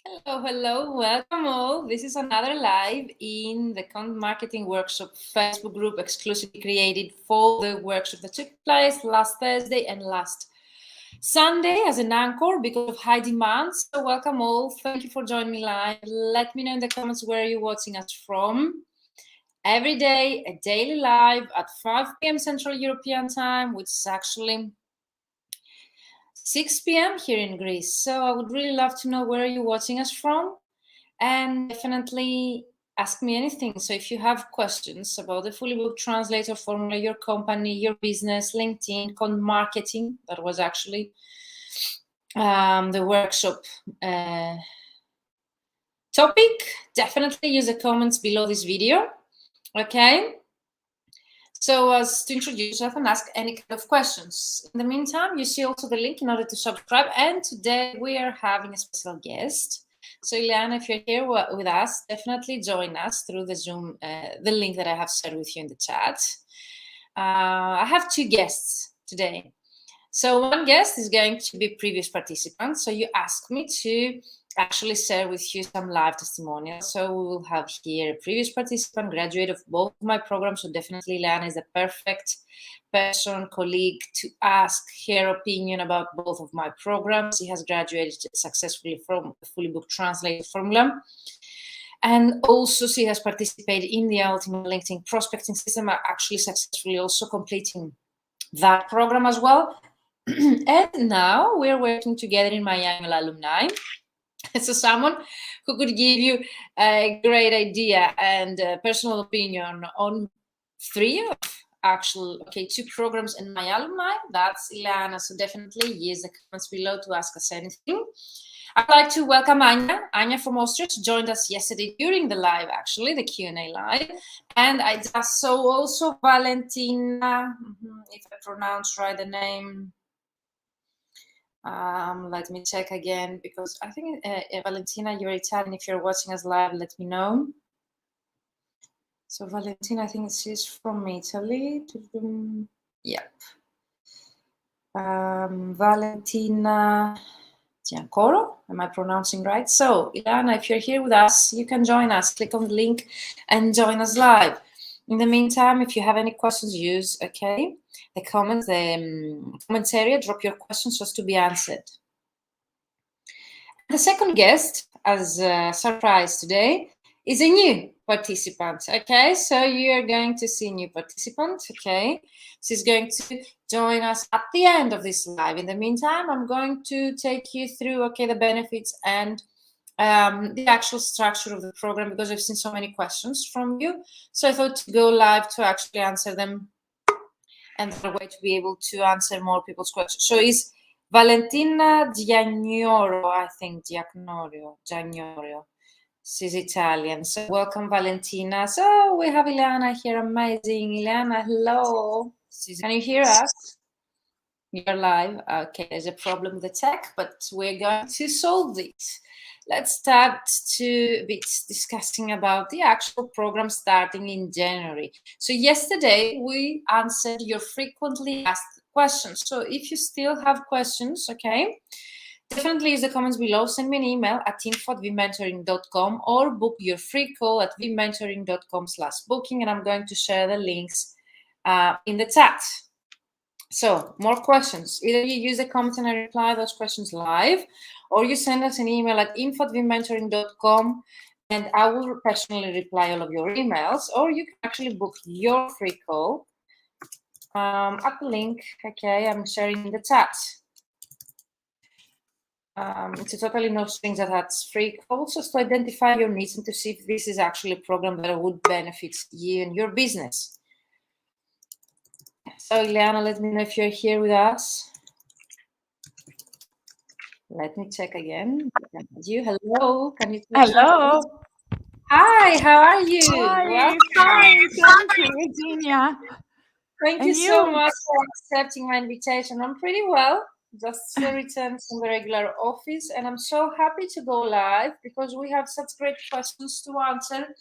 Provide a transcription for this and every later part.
Hello, hello, welcome all. This is another live in the Content Marketing Workshop Facebook group exclusively created for the workshop that took place last Thursday and last Sunday as an anchor because of high demand. So welcome all. Thank you for joining me live. Let me know in the comments where you're watching us from. Every day, a daily live at 5 p.m. Central European Time, which is actually 6 p.m. here in Greece. So I would really love to know where you're watching us from, and definitely ask me anything. So if you have questions about the Fully Booked Translator Formula, your company, your business, LinkedIn, content marketing, that was actually the workshop topic, definitely use the comments below this video. Okay. So as to introduce yourself and ask any kind of questions. In the meantime, you see also the link in order to subscribe. And today we are having a special guest. So Ileana, if you're here with us, definitely join us through the Zoom, the link that I have shared with you in the chat. I have two guests today. So one guest is going to be previous participant. So you asked me to actually share with you some live testimonials. So we will have here a previous participant, graduate of both my programs. So definitely Leanna is the perfect person, colleague to ask her opinion about both of my programs. She has graduated successfully from the Fully Booked Translator Formula. And also she has participated in the Ultimate LinkedIn Prospecting System, actually successfully also completing that program as well. And now we're working together in my annual alumni. So someone who could give you a great idea and personal opinion on two programs in my alumni, that's Ileana. So definitely use the comments below to ask us anything. I'd like to welcome Anya. Anya from Austria joined us yesterday during the live, actually, the Q&A live. And I just saw also Valentina, if I pronounce right the name. Let me check again, because I think, Valentina, you're Italian. If you're watching us live, let me know. So Valentina, I think she's from Italy. Yep. Valentina Giancoro, am I pronouncing right? So Ilana, if you're here with us, you can join us. Click on the link and join us live. In the meantime, if you have any questions, use the comments area. Drop your questions just to be answered. The second guest, as a surprise today, is a new participant. Okay, so you are going to see a new participant. Okay, she's going to join us at the end of this live. In the meantime, I'm going to take you through the benefits and the actual structure of the program, because I've seen so many questions from you. So I thought to go live to actually answer them, and the way to be able to answer more people's questions. So is Valentina Giagnoro, I think Giagnorio. She's Italian. So welcome, Valentina. So we have Ileana here. Amazing. Ileana, hello. Can you hear us? You're live. Okay, there's a problem with the tech, but we're going to solve it. Let's start to be discussing about the actual program starting in January. So yesterday we answered your frequently asked questions. So if you still have questions, definitely use the comments below. Send me an email at info@vmentoring.com or book your free call at vmentoring.com/booking, and I'm going to share the links in the chat. So more questions. Either you use the comments and I reply those questions live, or you send us an email at info@vmentoring.com and I will personally reply all of your emails, or you can actually book your free call at the link, I'm sharing in the chat. It's a totally no strings attached free call, just to identify your needs and to see if this is actually a program that would benefit you and your business. So Ileana, let me know if you're here with us. Let me check again. Hello, can you? Hello. Hi, how are you? Hi, fine, thank you, Virginia. Thank you so much for accepting my invitation. I'm pretty well, just returned from the regular office, and I'm so happy to go live because we have such great questions to answer.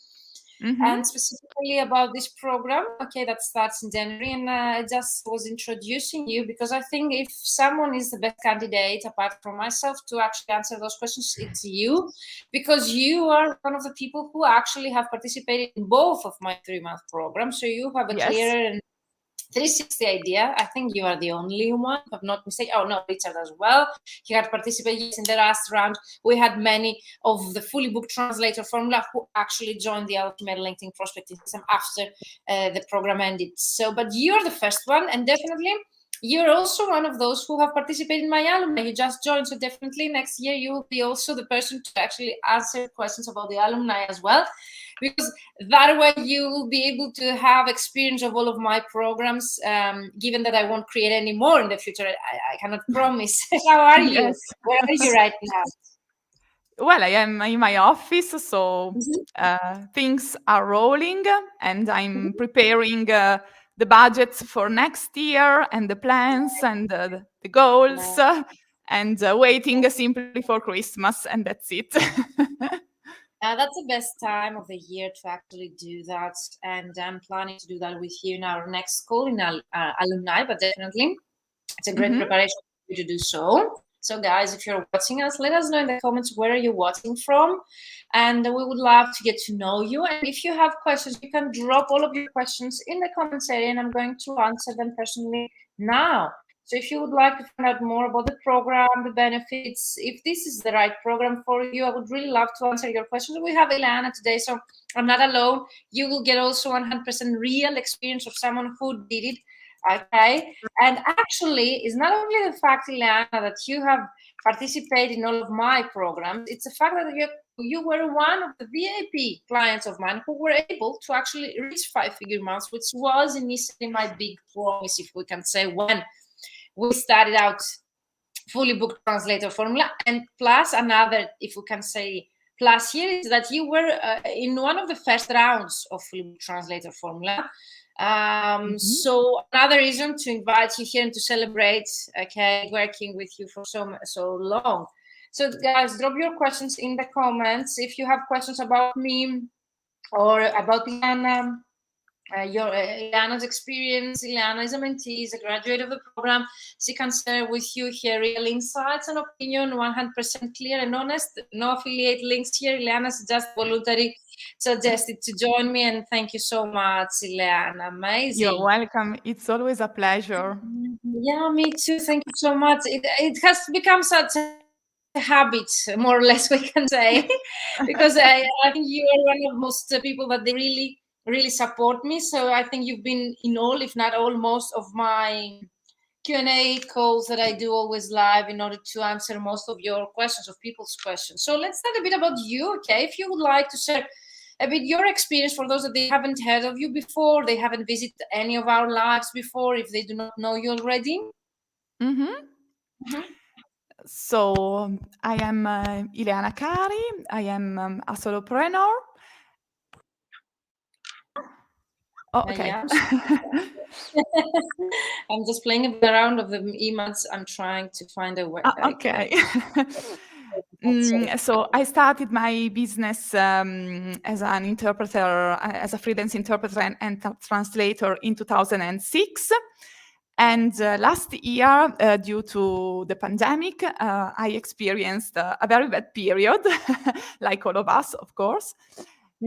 and specifically about this program, okay, that starts in January. And I just was introducing you because I think if someone is the best candidate, apart from myself, to actually answer those questions, it's you, because you are one of the people who actually have participated in both of my 3-month programs. So you have a clearer and 360 idea. I think you are the only one, if I'm not mistaken. Oh no, Richard as well. He had participated in the last round. We had many of the Fully Booked Translator Formula who actually joined the Ultimate LinkedIn Prospecting System after the program ended. So, but you're the first one, and definitely you're also one of those who have participated in my alumni. You just joined, so definitely next year you will be also the person to actually answer questions about the alumni as well, because that way you will be able to have experience of all of my programs, given that I won't create any more in the future. I cannot promise. How are you? Where are you right now? Well, I am in my office, so things are rolling, and I'm preparing the budgets for next year and the plans and the goals, and waiting simply for Christmas, and that's it. That's the best time of the year to actually do that, and I'm planning to do that with you in our next call in alumni, but definitely it's a great preparation for you to do so. So guys, if you're watching us, let us know in the comments where you're watching from, and we would love to get to know you. And if you have questions, you can drop all of your questions in the comments area, and I'm going to answer them personally now. So if you would like to find out more about the program, the benefits, if this is the right program for you, I would really love to answer your questions. We have Ileana today, so I'm not alone. You will get also 100% real experience of someone who did it. Okay, and actually, it's not only the fact, Ileana, that you have participated in all of my programs, it's the fact that you were one of the VIP clients of mine who were able to actually reach 5-figure months, which was initially my big promise, if we can say, when we started out Fully Booked Translator Formula. And plus another, if we can say, plus here is that you were in one of the first rounds of Fully Booked Translator Formula. So another reason to invite you here and to celebrate, okay, working with you for so long. So guys, drop your questions in the comments. If you have questions about me or about Ileana, Ileana's experience. Ileana is a mentee, is a graduate of the program. She can share with you here real insights and opinion, 100% clear and honest. No affiliate links here. Ileana's just voluntary suggested to join me, and thank you so much, Ileana. Amazing. You're welcome. It's always a pleasure. Yeah, me too. Thank you so much. It has become such a habit, more or less, we can say, because I think you are one of most people that they really support me. So I think you've been in all, if not all, most of my Q&A calls that I do always live in order to answer most of your questions, of people's questions. So let's talk a bit about you, okay? If you would like to share a bit your experience for those that they haven't heard of you before, they haven't visited any of our lives before, if they do not know you already. So I am Ileana Cari. I am a solopreneur. Oh, okay. Yeah. I'm just playing around of the emails. I'm trying to find a way. Okay. So I started my business as an interpreter, as a freelance interpreter and translator in 2006. And last year, due to the pandemic, I experienced a very bad period, like all of us, of course.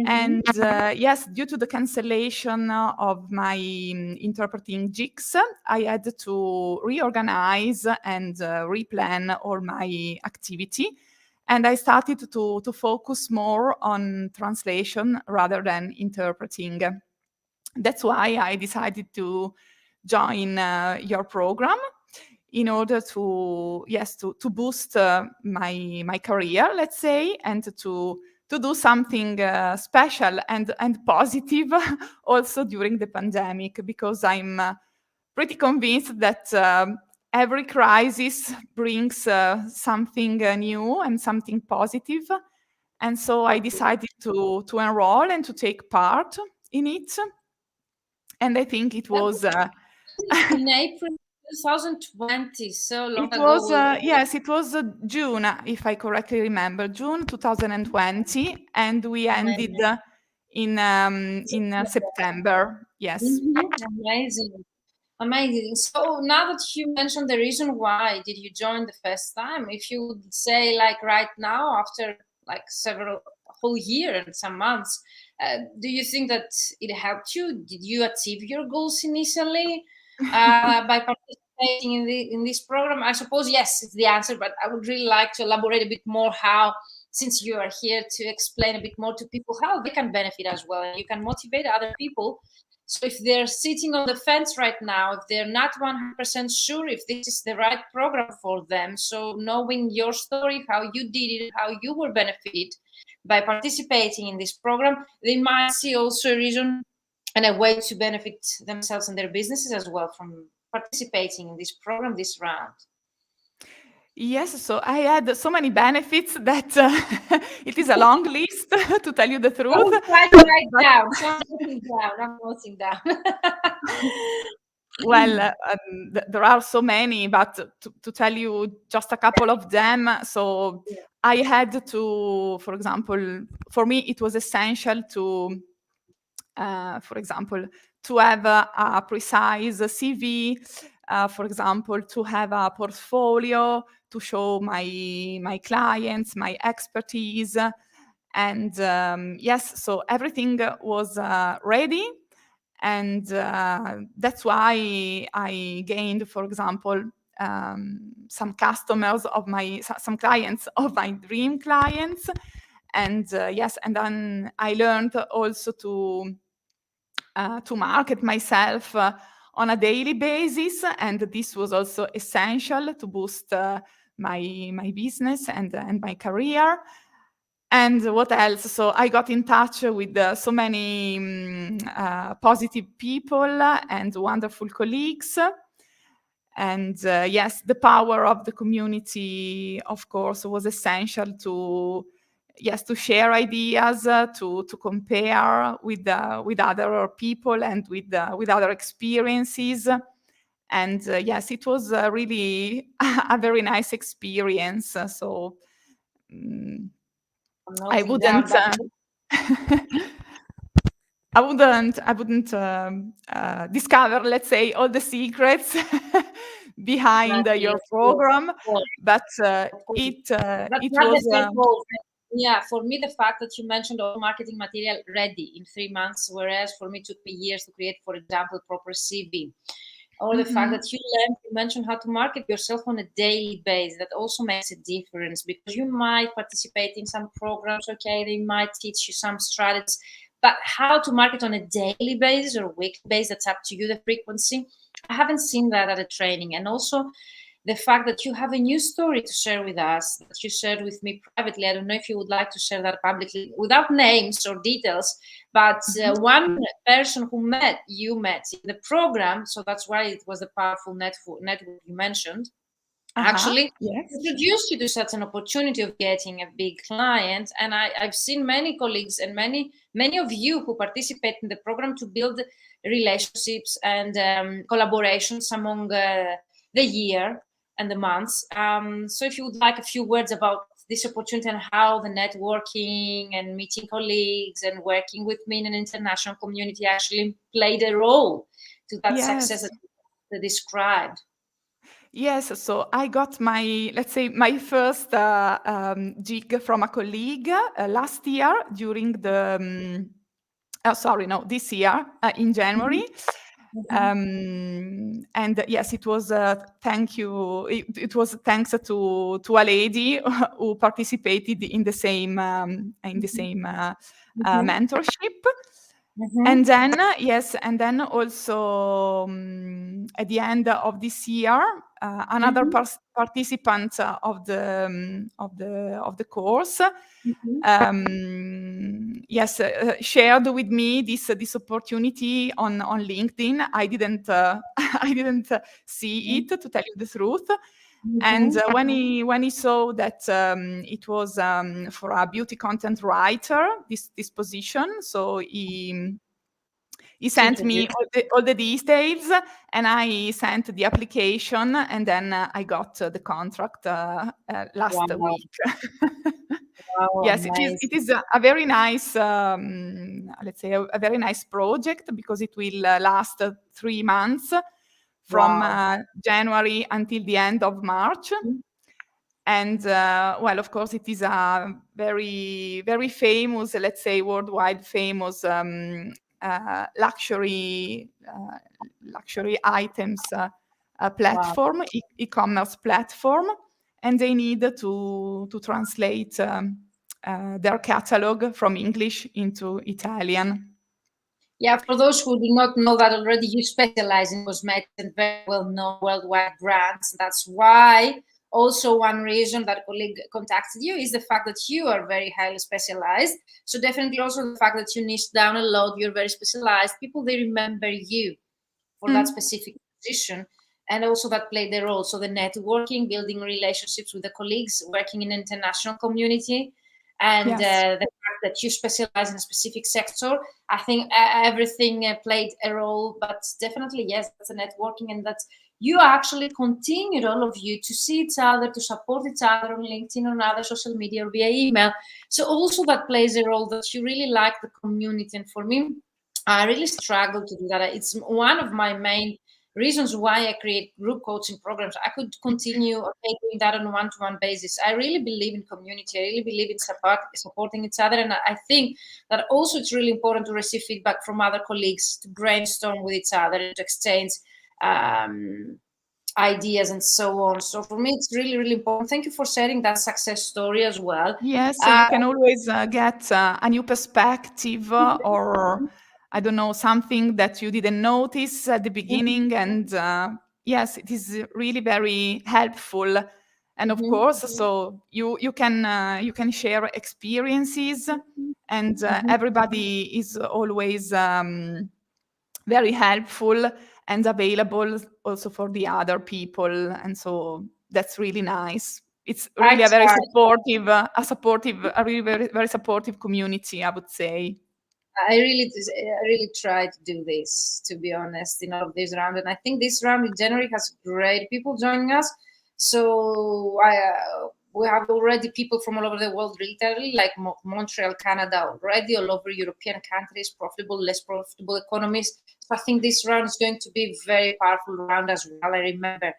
And yes, due to the cancellation of my interpreting gigs, I had to reorganize and replan all my activity. And I started to focus more on translation rather than interpreting. That's why I decided to join your program in order to boost my career, let's say, and to do something special and positive also during the pandemic, because I'm pretty convinced that every crisis brings something new and something positive. And so I decided to enroll and to take part in it. And I think it was in April 2020, so long it ago. was yes, it was June, if I correctly remember, June 2020, and we ended in September. Yes. Amazing. Amazing. So now that you mentioned the reason why did you join the first time, if you would say like right now, after like several whole year and some months, do you think that it helped you? Did you achieve your goals initially by participating in this program? I suppose yes, it's the answer, but I would really like to elaborate a bit more how, since you are here to explain a bit more to people how they can benefit as well, and you can motivate other people. So if they're sitting on the fence right now, if they're not 100% sure if this is the right program for them, so knowing your story, how you did it, how you were benefited by participating in this program, they might see also a reason and a way to benefit themselves and their businesses as well from participating in this program this round. Yes, so I had so many benefits that it is a long list, to tell you the truth. Oh, try to write down. So I'm noting down. I'm noting down. Well, there are so many, but to tell you just a couple of them. So I had to, for example, for me, it was essential to, for example, to have a precise CV, for example, to have a portfolio to show my clients, my expertise. And yes, so everything was ready. And that's why I gained, for example, some customers of some clients of my dream clients. And yes, and then I learned also to market myself on a daily basis, and this was also essential to boost my business and my career. And what else? So I got in touch with so many positive people and wonderful colleagues. And yes, the power of the community, of course, was essential to share ideas, to compare with other people and with other experiences. And yes, it was really a very nice experience. So I wouldn't. I wouldn't discover, let's say, all the secrets behind your program, but it was. Yeah, for me, the fact that you mentioned all marketing material ready in 3 months, whereas for me it took me years to create, for example, proper CV. Or the fact that you mentioned how to market yourself on a daily basis, that also makes a difference, because you might participate in some programs, okay, they might teach you some strategies, but how to market on a daily basis or weekly basis, that's up to you, the frequency. I haven't seen that at a training. And also the fact that you have a new story to share with us, that you shared with me privately. I don't know if you would like to share that publicly without names or details, but one person who you met in the program, so that's why it was a powerful network you mentioned, actually introduced you to such an opportunity of getting a big client. And I've seen many colleagues and many of you who participate in the program to build relationships and collaborations among the year and the months. So if you would like a few words about this opportunity and how the networking and meeting colleagues and working with me in an international community actually played a role to that success that you described. Yes, so I got my first gig from a colleague last year during the, this year in January. And yes, it was thanks to a lady who participated in the same mentorship. And then and then also at the end of this year, another participant of the course shared with me this opportunity on LinkedIn. I didn't see it, to tell you the truth. And when he saw that it was for a beauty content writer, this position, so he sent me all the details, and I sent the application, and then I got the contract last week. Oh, Yes, amazing. it is a very nice, let's say, a very nice project because it will last 3 months from Wow. January until the end of March. And well, of course, it is a very, very famous, let's say, worldwide famous luxury items platform, Wow. e-commerce platform, and they need to translate their catalog from English into Italian. Yeah, for those who do not know that already, you specialize in cosmetics and very well-known worldwide brands. That's why also one reason that colleague contacted you is the fact that you are very highly specialized. So definitely also the fact that you niche down a lot, you're very specialized. People, they remember you for that specific position, and also that played their role. So the networking, building relationships with the colleagues, working in an international community, and Yes. the fact that you specialize in a specific sector, I think everything played a role. But definitely, yes, that's a networking, and that you actually continued, all of you, to see each other, to support each other on LinkedIn, on other social media, or via email. So also that plays a role, that you really like the community. And for me, I really struggle to do that. It's one of my main reasons why I create group coaching programs. I could continue doing that on a one-to-one basis. I really believe in community. I really believe in supporting each other. And I think that also it's really important to receive feedback from other colleagues, to brainstorm with each other, and to exchange ideas and so on. So for me, it's really, really important. Thank you for sharing that success story as well. Yes, so you can always get a new perspective or, I don't know, something that you didn't notice at the beginning. And yes, it is really very helpful. And of course, so you can share experiences, and everybody is always very helpful and available also for the other people. And so that's really nice. It's really a very supportive, a really very, very supportive community, I would say. I really try to do this, to be honest, in all of this round. And I think this round in January has great people joining us. So we have already people from all over the world, literally, like Montreal, Canada, already, all over European countries, profitable, less profitable economies. So I think this round is going to be a very powerful round as well. I remember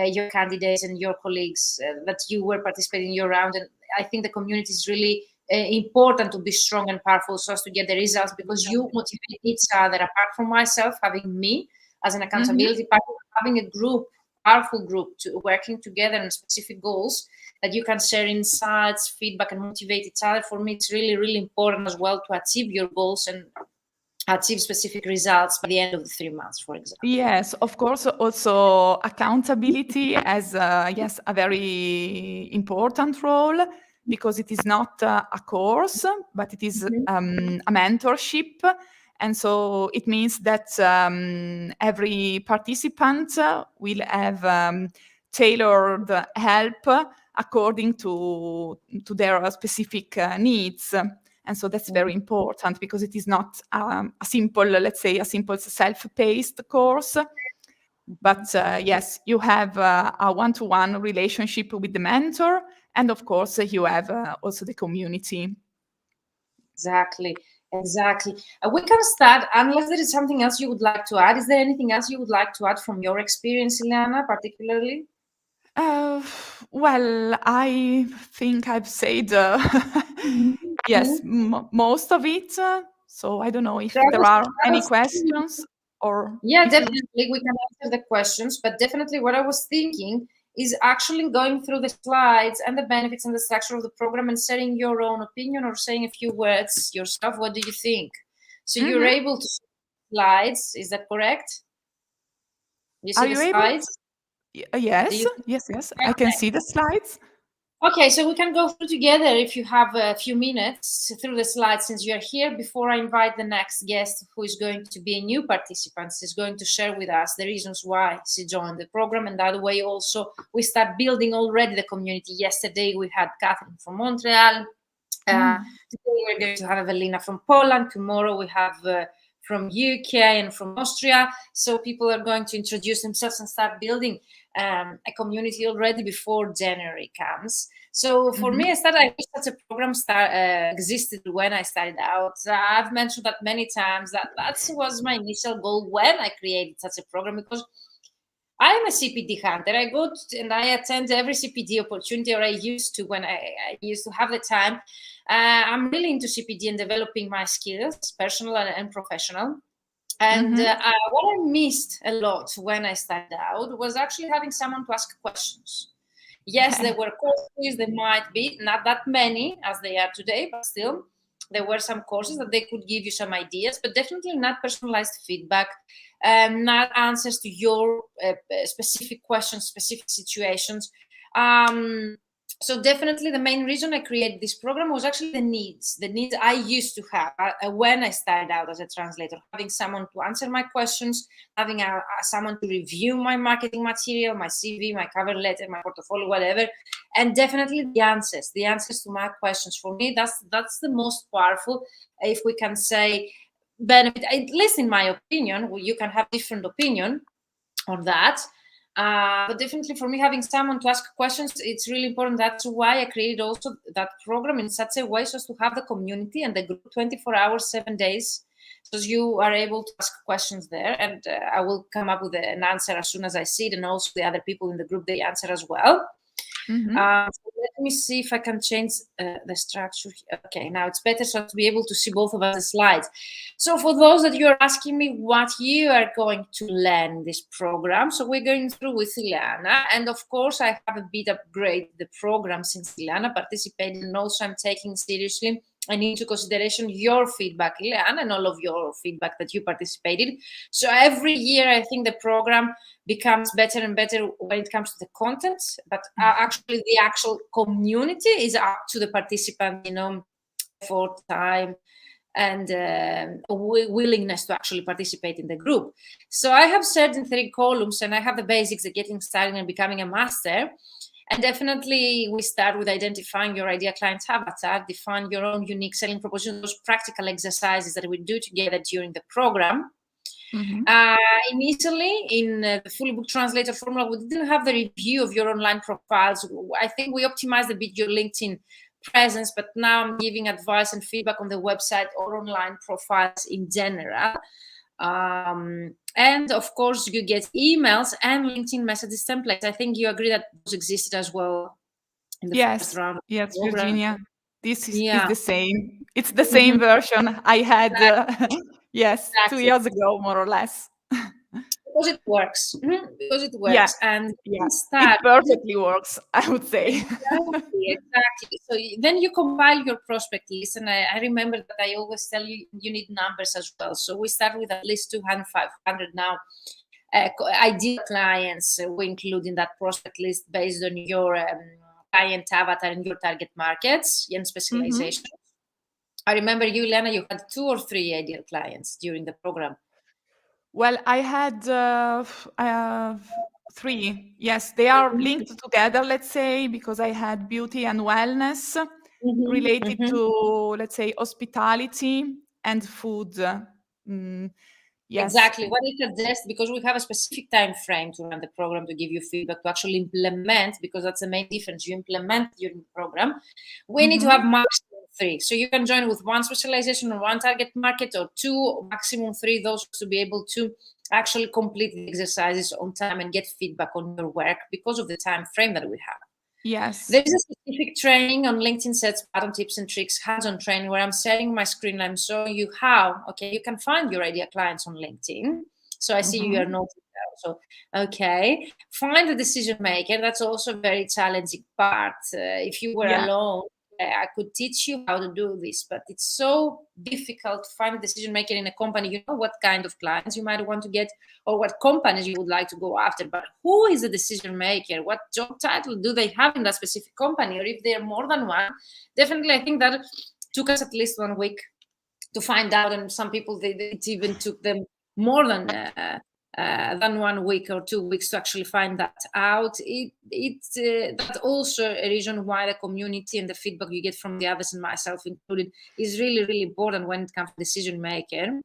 your candidates and your colleagues that you were participating in your round. And I think the community is really important to be strong and powerful so as to get the results, because you motivate each other. Apart from myself, having me as an accountability partner, having a group, powerful group, to working together on specific goals that you can share insights, feedback, and motivate each other. For me, it's really, really important as well to achieve your goals and achieve specific results by the end of the 3 months, for example. Yes, of course, also accountability has, yes, a very important role, because it is not a course, but it is a mentorship. And so it means that every participant will have tailored help according to their specific needs. And so that's very important, because it is not a simple, let's say, a simple self-paced course. But yes, you have a one-to-one relationship with the mentor. And of course, you have also the community. Exactly. We can start, unless there is something else you would like to add. Is there anything else you would like to add from your experience, Ileana, particularly? Well, I think I've said yes, most of it. So I don't know if there are any questions or. Yeah, definitely we can answer the questions, but definitely what I was thinking is actually going through the slides and the benefits and the structure of the program and sharing your own opinion, or saying a few words yourself. What do you think? So you're able to see slides, is that correct? You see Are the you able? slides? Yes, yes. I can see the slides. Okay, so we can go through together, if you have a few minutes, through the slides since you're here, before I invite the next guest, who is going to be a new participant. She's going to share with us the reasons why she joined the program, and that way also we start building already the community. Yesterday we had Catherine from Montreal. Today we're going to have Evelina from Poland. Tomorrow we have from UK and from Austria. So people are going to introduce themselves and start building a community already before January comes. So for me, I wish such a program existed when I started out. I've mentioned that many times, that was my initial goal when I created such a program, because I'm a CPD hunter. I go and I attend every CPD opportunity, or I used to when I used to have the time. I'm really into CPD and developing my skills, personal and professional. And what I missed a lot when I started out was actually having someone to ask questions. Yes, there were courses, there might be not that many as they are today, but still there were some courses that they could give you some ideas, but definitely not personalized feedback, not answers to your specific questions, specific situations. So definitely the main reason I created this program was actually the needs I used to have when I started out as a translator, having someone to answer my questions, having someone to review my marketing material, my CV, my cover letter, my portfolio, whatever, and definitely the answers to my questions. For me, that's the most powerful, if we can say, benefit, at least in my opinion. You can have different opinion on that. But definitely for me, having someone to ask questions, it's really important. That's why I created also that program in such a way so as to have the community and the group 24 hours, 7 days, so you are able to ask questions there. And I will come up with an answer as soon as I see it. And also the other people in the group, they answer as well. So let me see if I can change the structure. Okay, now it's better, so to be able to see both of us the slides. So for those that you're asking me what you are going to learn in this program, so we're going through with Ileana, and of course I have a bit upgraded the program since Ileana participated, and also I'm taking seriously and into consideration your feedback, Ileana, and all of your feedback that you participated. So every year, I think the program becomes better and better when it comes to the content, but actually the actual community is up to the participant, for time and willingness to actually participate in the group. So I have said in 3 columns, and I have the basics of getting started and becoming a master. And definitely we start with identifying your ideal client avatar, define your own unique selling proposition, those practical exercises that we do together during the program. Initially, in the Fully Booked Translator Formula, we didn't have the review of your online profiles. I think we optimized a bit your LinkedIn presence, but now I'm giving advice and feedback on the website or online profiles in general. And of course, you get emails and LinkedIn messages templates. I think you agree that those existed as well in the first round. Yes, Virginia. This is the same. It's the same version I had, yes, 2 years ago, more or less. Because it works. Because it works. And it perfectly works, I would say. Exactly. So then you compile your prospect list. And I remember that I always tell you, you need numbers as well. So we start with at least 200, 500 now. Ideal clients we include in that prospect list based on your client avatar and your target markets and specialization. I remember you, Elena, you had 2 or 3 ideal clients during the program. Well, I had 3. Yes, they are linked together, let's say, because I had beauty and wellness related to, let's say, hospitality and food. Yes. Exactly. What I suggest, because we have a specific time frame to run the program to give you feedback to actually implement, because that's the main difference. You implement during the program. We need to have maximum 3. So you can join with 1 specialization or 1 target market, or 2, maximum 3, those to be able to actually complete the exercises on time and get feedback on your work because of the time frame that we have. Yes. There's a specific training on LinkedIn Sets, pattern tips and tricks, hands-on training, where I'm sharing my screen. I'm showing you how, you can find your ideal clients on LinkedIn. So I see you are noting that. So, find the decision maker. That's also a very challenging part. If you were alone, I could teach you how to do this, but it's so difficult to find a decision maker in a company. You know what kind of clients you might want to get or what companies you would like to go after, but who is the decision maker? What job title do they have in that specific company? Or if they're more than one, definitely I think that took us at least 1 week to find out, and some people, it even took them more than 1 week or 2 weeks to actually find that out. That's also a reason why the community and the feedback you get from the others and myself included is really, really important when it comes to decision maker.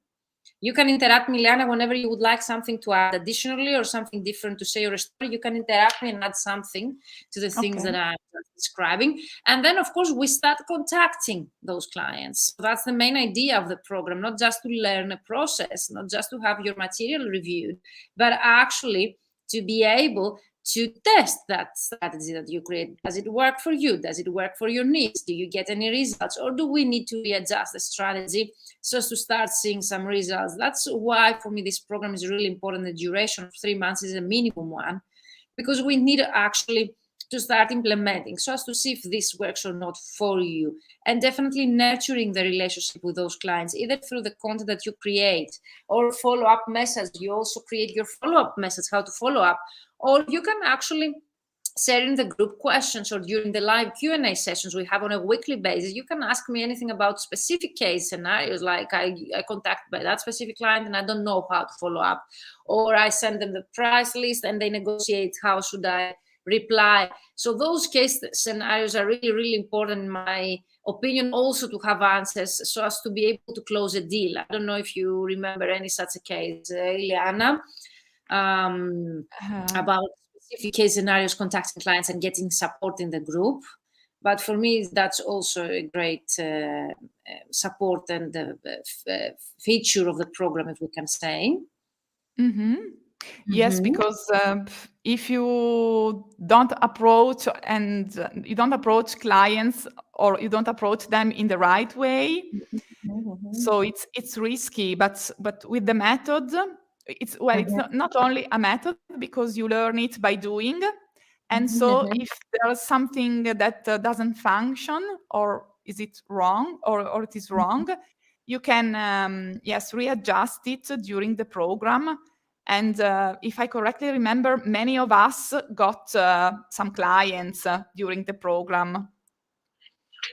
You can interrupt me, Liana, whenever you would like something to add additionally or something different to say or a story. You can interrupt me and add something to the things that I'm describing. And then, of course, we start contacting those clients. So that's the main idea of the program, not just to learn a process, not just to have your material reviewed, but actually to be able to test that strategy that you create. Does it work for you? Does it work for your needs? Do you get any results? Or do we need to readjust the strategy so as to start seeing some results? That's why, for me, this program is really important. The duration of 3 months is a minimum one, because we need actually to start implementing so as to see if this works or not for you. And definitely nurturing the relationship with those clients, either through the content that you create or follow-up message. You also create your follow-up message, how to follow up. Or you can actually share in the group questions or during the live Q&A sessions we have on a weekly basis. You can ask me anything about specific case scenarios, like I contacted by that specific client and I don't know how to follow up. Or I send them the price list and they negotiate how should I reply. So those case scenarios are really, really important in my opinion, also to have answers so as to be able to close a deal. I don't know if you remember any such a case, Ileana. About specific case scenarios, contacting clients and getting support in the group. But for me, that's also a great support and feature of the program, if we can say. Yes, because if you don't approach you don't approach clients or you don't approach them in the right way, so it's risky. But with the method, it's not only a method, because you learn it by doing. And so if there's something that doesn't function, or is it wrong, or it is wrong, you can readjust it during the program. And if I correctly remember, many of us got some clients during the program.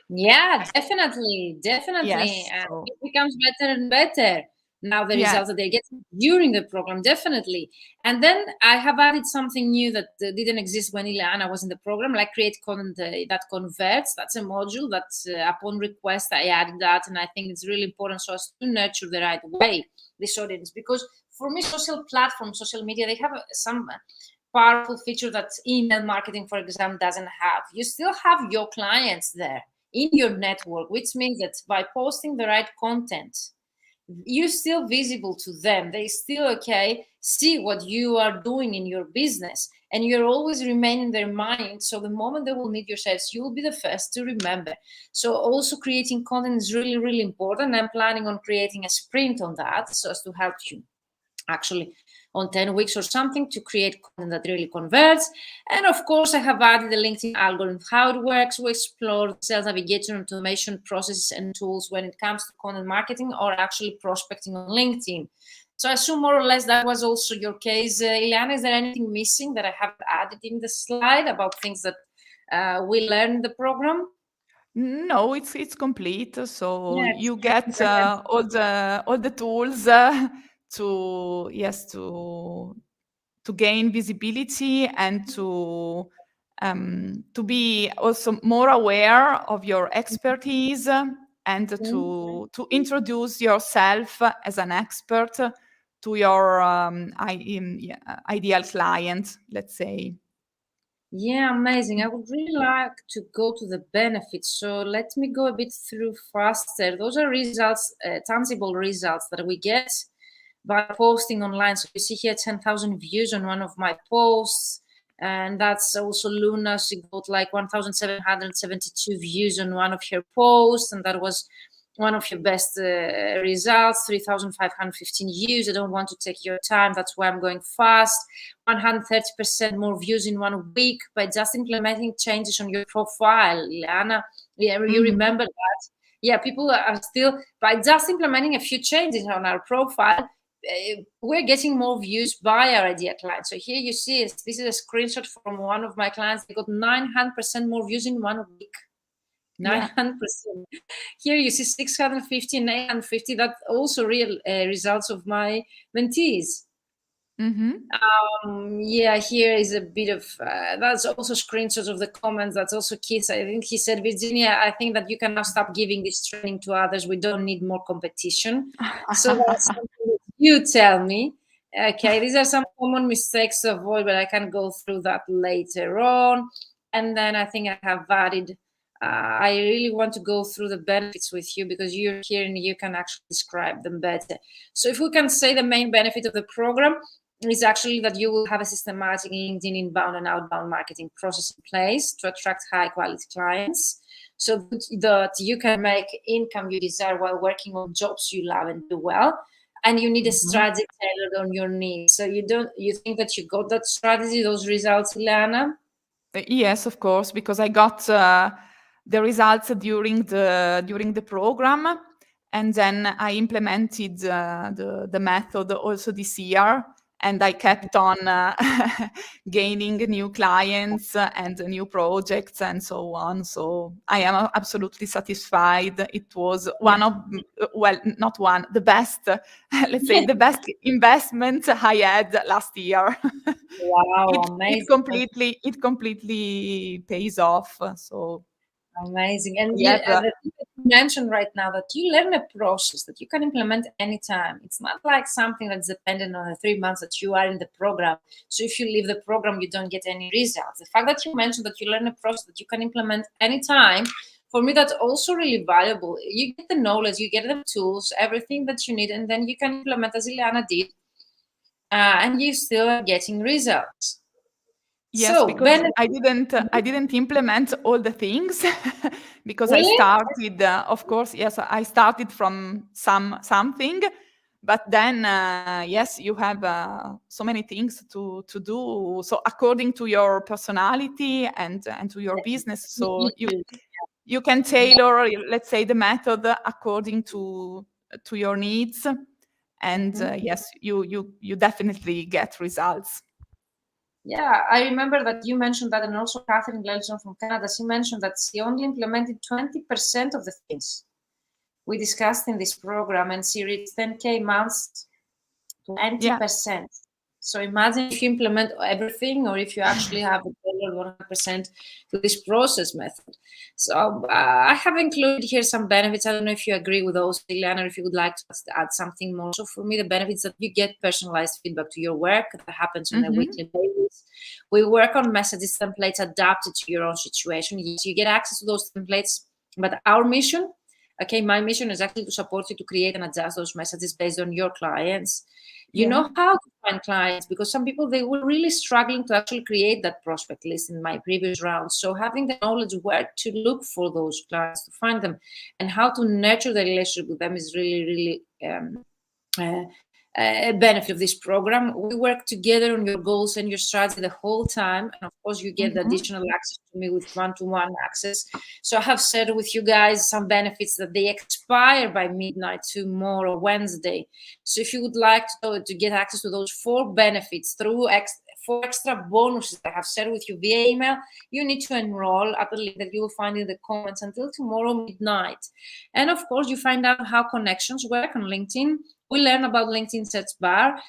Yeah, definitely. Yes, so it becomes better and better now, the results that they get during the program, definitely. And then I have added something new that didn't exist when Ileana was in the program, like create content that converts. That's a module that upon request I added that, and I think it's really important so as to nurture the right way this audience. Because for me, social platforms, social media, they have some powerful feature that email marketing, for example, doesn't have. You still have your clients there in your network, which means that by posting the right content, you're still visible to them. They still see what you are doing in your business, and you're always remain in their mind. So the moment they will need your service, you will be the first to remember. So also creating content is really, really important. I'm planning on creating a sprint on that so as to help you actually on 10 weeks or something to create content that really converts. And of course, I have added the LinkedIn algorithm, how it works. We explore the sales navigation and automation processes and tools when it comes to content marketing or actually prospecting on LinkedIn. So I assume more or less that was also your case. Ileana, is there anything missing that I have added in the slide about things that we learned in the program? No, it's complete. So you get all the tools to gain visibility and to be also more aware of your expertise and to introduce yourself as an expert to your ideal client, let's say. Yeah, amazing. I would really like to go to the benefits. So let me go a bit through faster. Those are results, tangible results that we get by posting online. So you see here 10,000 views on one of my posts. And that's also Luna. She got like 1,772 views on one of her posts. And that was one of your best results, 3,515 views. I don't want to take your time. That's why I'm going fast. 130% more views in 1 week by just implementing changes on your profile. Ileana, you remember that? Yeah, people are still, by just implementing a few changes on our profile, we're getting more views by our ideal clients. So here you see, this is a screenshot from one of my clients. They got 900% more views in 1 week. 900%. Here you see 650 and 850. That's also real results of my mentees. Here is a bit of that's also screenshots of the comments. That's also Keith. I think he said, Virginia, I think that you can now stop giving this training to others. We don't need more competition. So that's something that You tell me. Okay, these are some common mistakes to avoid, but I can go through that later on. And then I think I have added, I really want to go through the benefits with you because you're here and you can actually describe them better. So if we can say the main benefit of the program is actually that you will have a systematic LinkedIn inbound and outbound marketing process in place to attract high quality clients so that you can make income you desire while working on jobs you love and do well. And you need a strategy tailored on your needs. So you think that you got that strategy, those results, Ileana? Yes, of course, because I got the results during the program, and then I implemented the method also this year, and I kept on gaining new clients and new projects and so on. So I am absolutely satisfied. It was one of, well, not one, the best, let's say, the best investment I had last year. Wow, amazing. It completely pays off. So Amazing. And yeah, the thing that you mentioned right now that you learn a process that you can implement anytime. It's not like something that's dependent on the 3 months that you are in the program. So if you leave the program, you don't get any results. The fact that you mentioned that you learn a process that you can implement anytime, for me, that's also really valuable. You get the knowledge, you get the tools, everything that you need, and then you can implement as Ileana did, and you still are getting results. yes, So, because I didn't implement all the things because I really? started, of course, yes, I started from something, but then yes, you have so many things to do. So according to your personality and to your business, so you can tailor, let's say, the method according to your needs, and yes, you definitely get results. Yeah, I remember that you mentioned that, and also Catherine Glenson from Canada, she mentioned that she only implemented 20% of the things we discussed in this program, and she reached 10K months, 20%. So imagine if you implement everything, or if you actually have a 100% to this process method. So I have included here some benefits. I don't know if you agree with those, Ileana, or if you would like to add something more. So for me, the benefits that you get personalized feedback to your work that happens on a weekly basis. We work on messages templates adapted to your own situation. Yes, you get access to those templates, but our mission, okay, my mission is actually to support you to create and adjust those messages based on your clients. You know how to find clients, because some people, they were really struggling to actually create that prospect list in my previous round. So having the knowledge where to look for those clients, to find them, and how to nurture the relationship with them is really, really a benefit of this program. We work together on your goals and your strategy the whole time, and of course you get the additional access to me with one-to-one access. So I have shared with you guys some benefits that they expire by midnight tomorrow, Wednesday. So if you would like to get access to those 4 benefits through 4 extra bonuses that I have shared with you via email, you need to enroll at the link that you will find in the comments until tomorrow midnight. And of course, you find out how connections work on LinkedIn. We learn about LinkedIn search bar.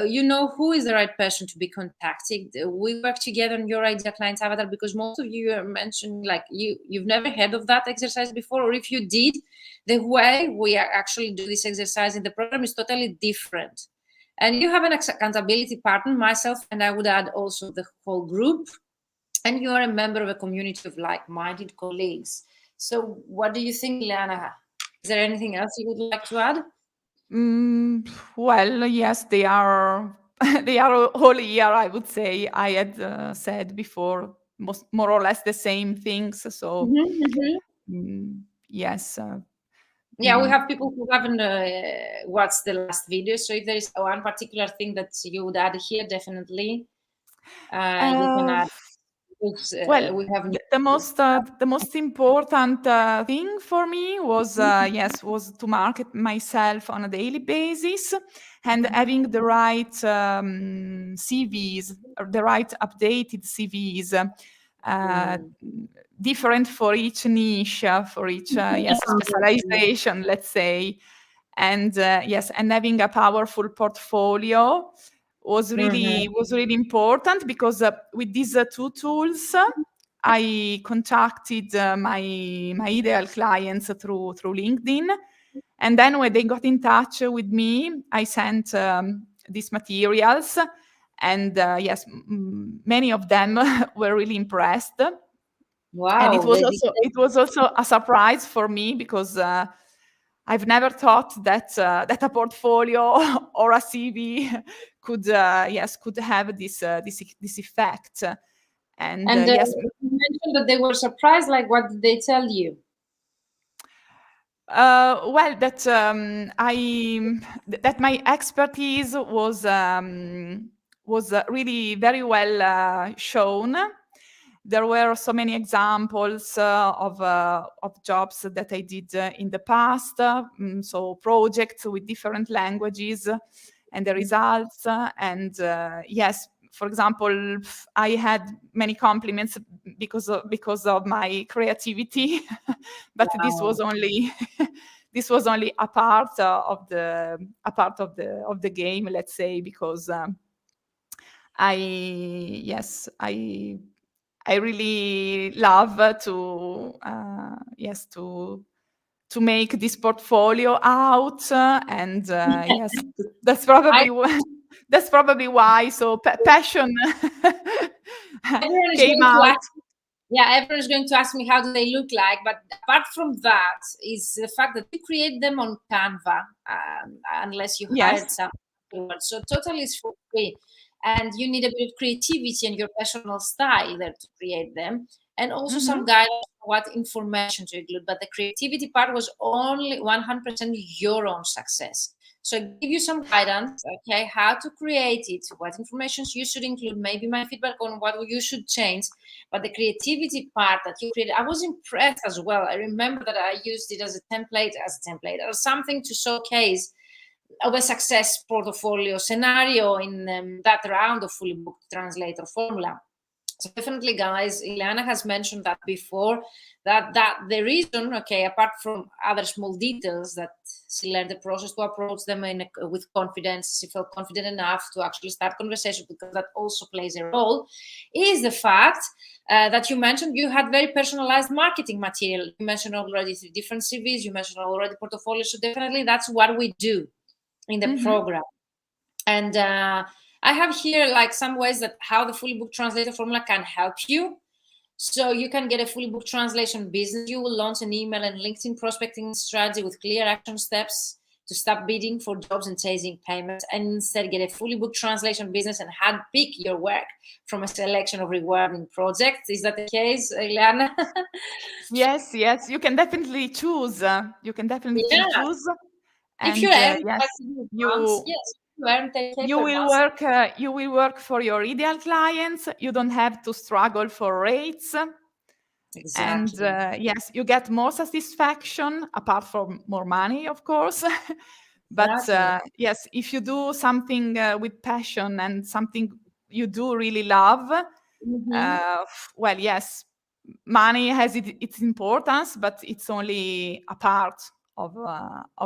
You know who is the right person to be contacted. We work together on your ideal client avatar, because most of you are mentioning like you've never heard of that exercise before, or if you did, the way we actually do this exercise in the program is totally different. And you have an accountability partner, myself, and I would add also the whole group. And you are a member of a community of like-minded colleagues. So what do you think, Ileana? Is there anything else you would like to add? Well, yes, they are they are all here, I would say. I had said before more or less the same things. So yes. Yeah, we have people who haven't watched the last video. So if there is one particular thing that you would add here, definitely you can add. Well, We have the most important thing for me was was to market myself on a daily basis, and having the right CVs, or the right updated CVs, different for each niche, for each specialization, let's say, and and having a powerful portfolio was really important, because with these 2 tools I contacted my ideal clients through LinkedIn, And then when they got in touch with me, I sent these materials, and yes, many of them were really impressed. Wow. And it was also a surprise for me, because I've never thought that that a portfolio or a CV could have this effect. And yes, you mentioned that they were surprised. Like, what did they tell you? well, that that my expertise was really very well shown. There were so many examples of jobs that I did in the past, so projects with different languages and the results. And yes, for example, I had many compliments because of my creativity, but Wow. this was only this was only a part of the game, let's say, because I really love to make this portfolio out, and yes, that's probably that's probably why. So passion came out. Everyone is going to ask me how do they look like, but apart from that is the fact that you create them on Canva, unless you hired some. So totally it's for free, and you need a bit of creativity and your personal style there to create them, and also some guidance on what information to include. But the creativity part was only 100% your own success. So I give you some guidance, okay, how to create it, what informations you should include, maybe my feedback on what you should change. But the creativity part that you created, I was impressed as well. I remember that I used it as a template or something to showcase of a success portfolio scenario in that round of Fully Booked Translator Formula. So definitely, guys, Ileana has mentioned that before, that the reason, okay, apart from other small details, that she learned the process to approach them with confidence, she felt confident enough to actually start conversation, because that also plays a role, is the fact that you mentioned you had very personalized marketing material. You mentioned already 3 different CVs, you mentioned already portfolios, so definitely that's what we do in the program. And I have here like some ways that how the Fully Booked Translator Formula can help you. So you can get a Fully Booked Translation business. You will launch an email and LinkedIn prospecting strategy with clear action steps to stop bidding for jobs and chasing payments, and instead get a Fully Booked Translation business and handpick your work from a selection of rewarding projects. Is that the case, Ileana? Yes, you can definitely choose. You can definitely choose. And if you will work for your ideal clients. You don't have to struggle for rates. Exactly. And yes, you get more satisfaction, apart from more money, of course. But yes, if you do something with passion and something you do really love, well, yes, money has its importance, but it's only a part of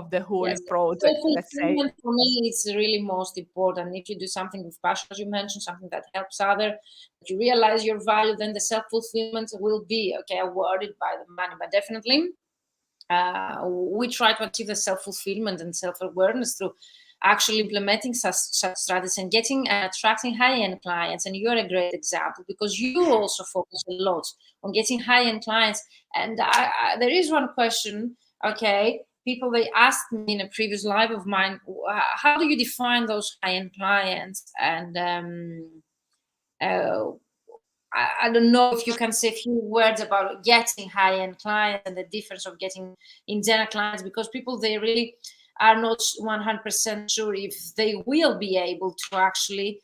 the whole project, let's say. For me, it's really most important. If you do something with passion, as you mentioned, something that helps others, you realize your value, then the self-fulfillment will be awarded by the money. But definitely, we try to achieve the self-fulfillment and self-awareness through actually implementing such strategies and getting and attracting high-end clients. And you're a great example, because you also focus a lot on getting high-end clients. And there is one question, people, they asked me in a previous live of mine, how do you define those high-end clients? And I don't know if you can say a few words about getting high-end clients and the difference of getting in general clients, because people, they really are not 100% sure if they will be able to actually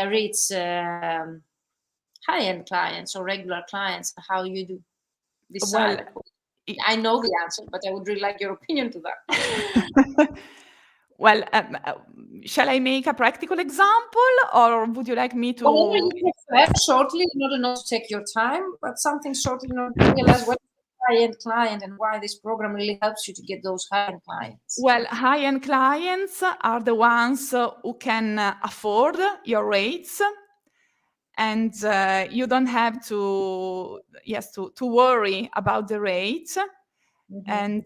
reach high-end clients or regular clients. How you do decide? Well, I know the answer, but I would really like your opinion to that. Well, shall I make a practical example, or would you like me to? Whatever you prefer, shortly, in order not to take your time, but something shortly in order to realize what high-end client and why this program really helps you to get those high-end clients. Well, high-end clients are the ones who can afford your rates, and you don't have to worry about the rates. and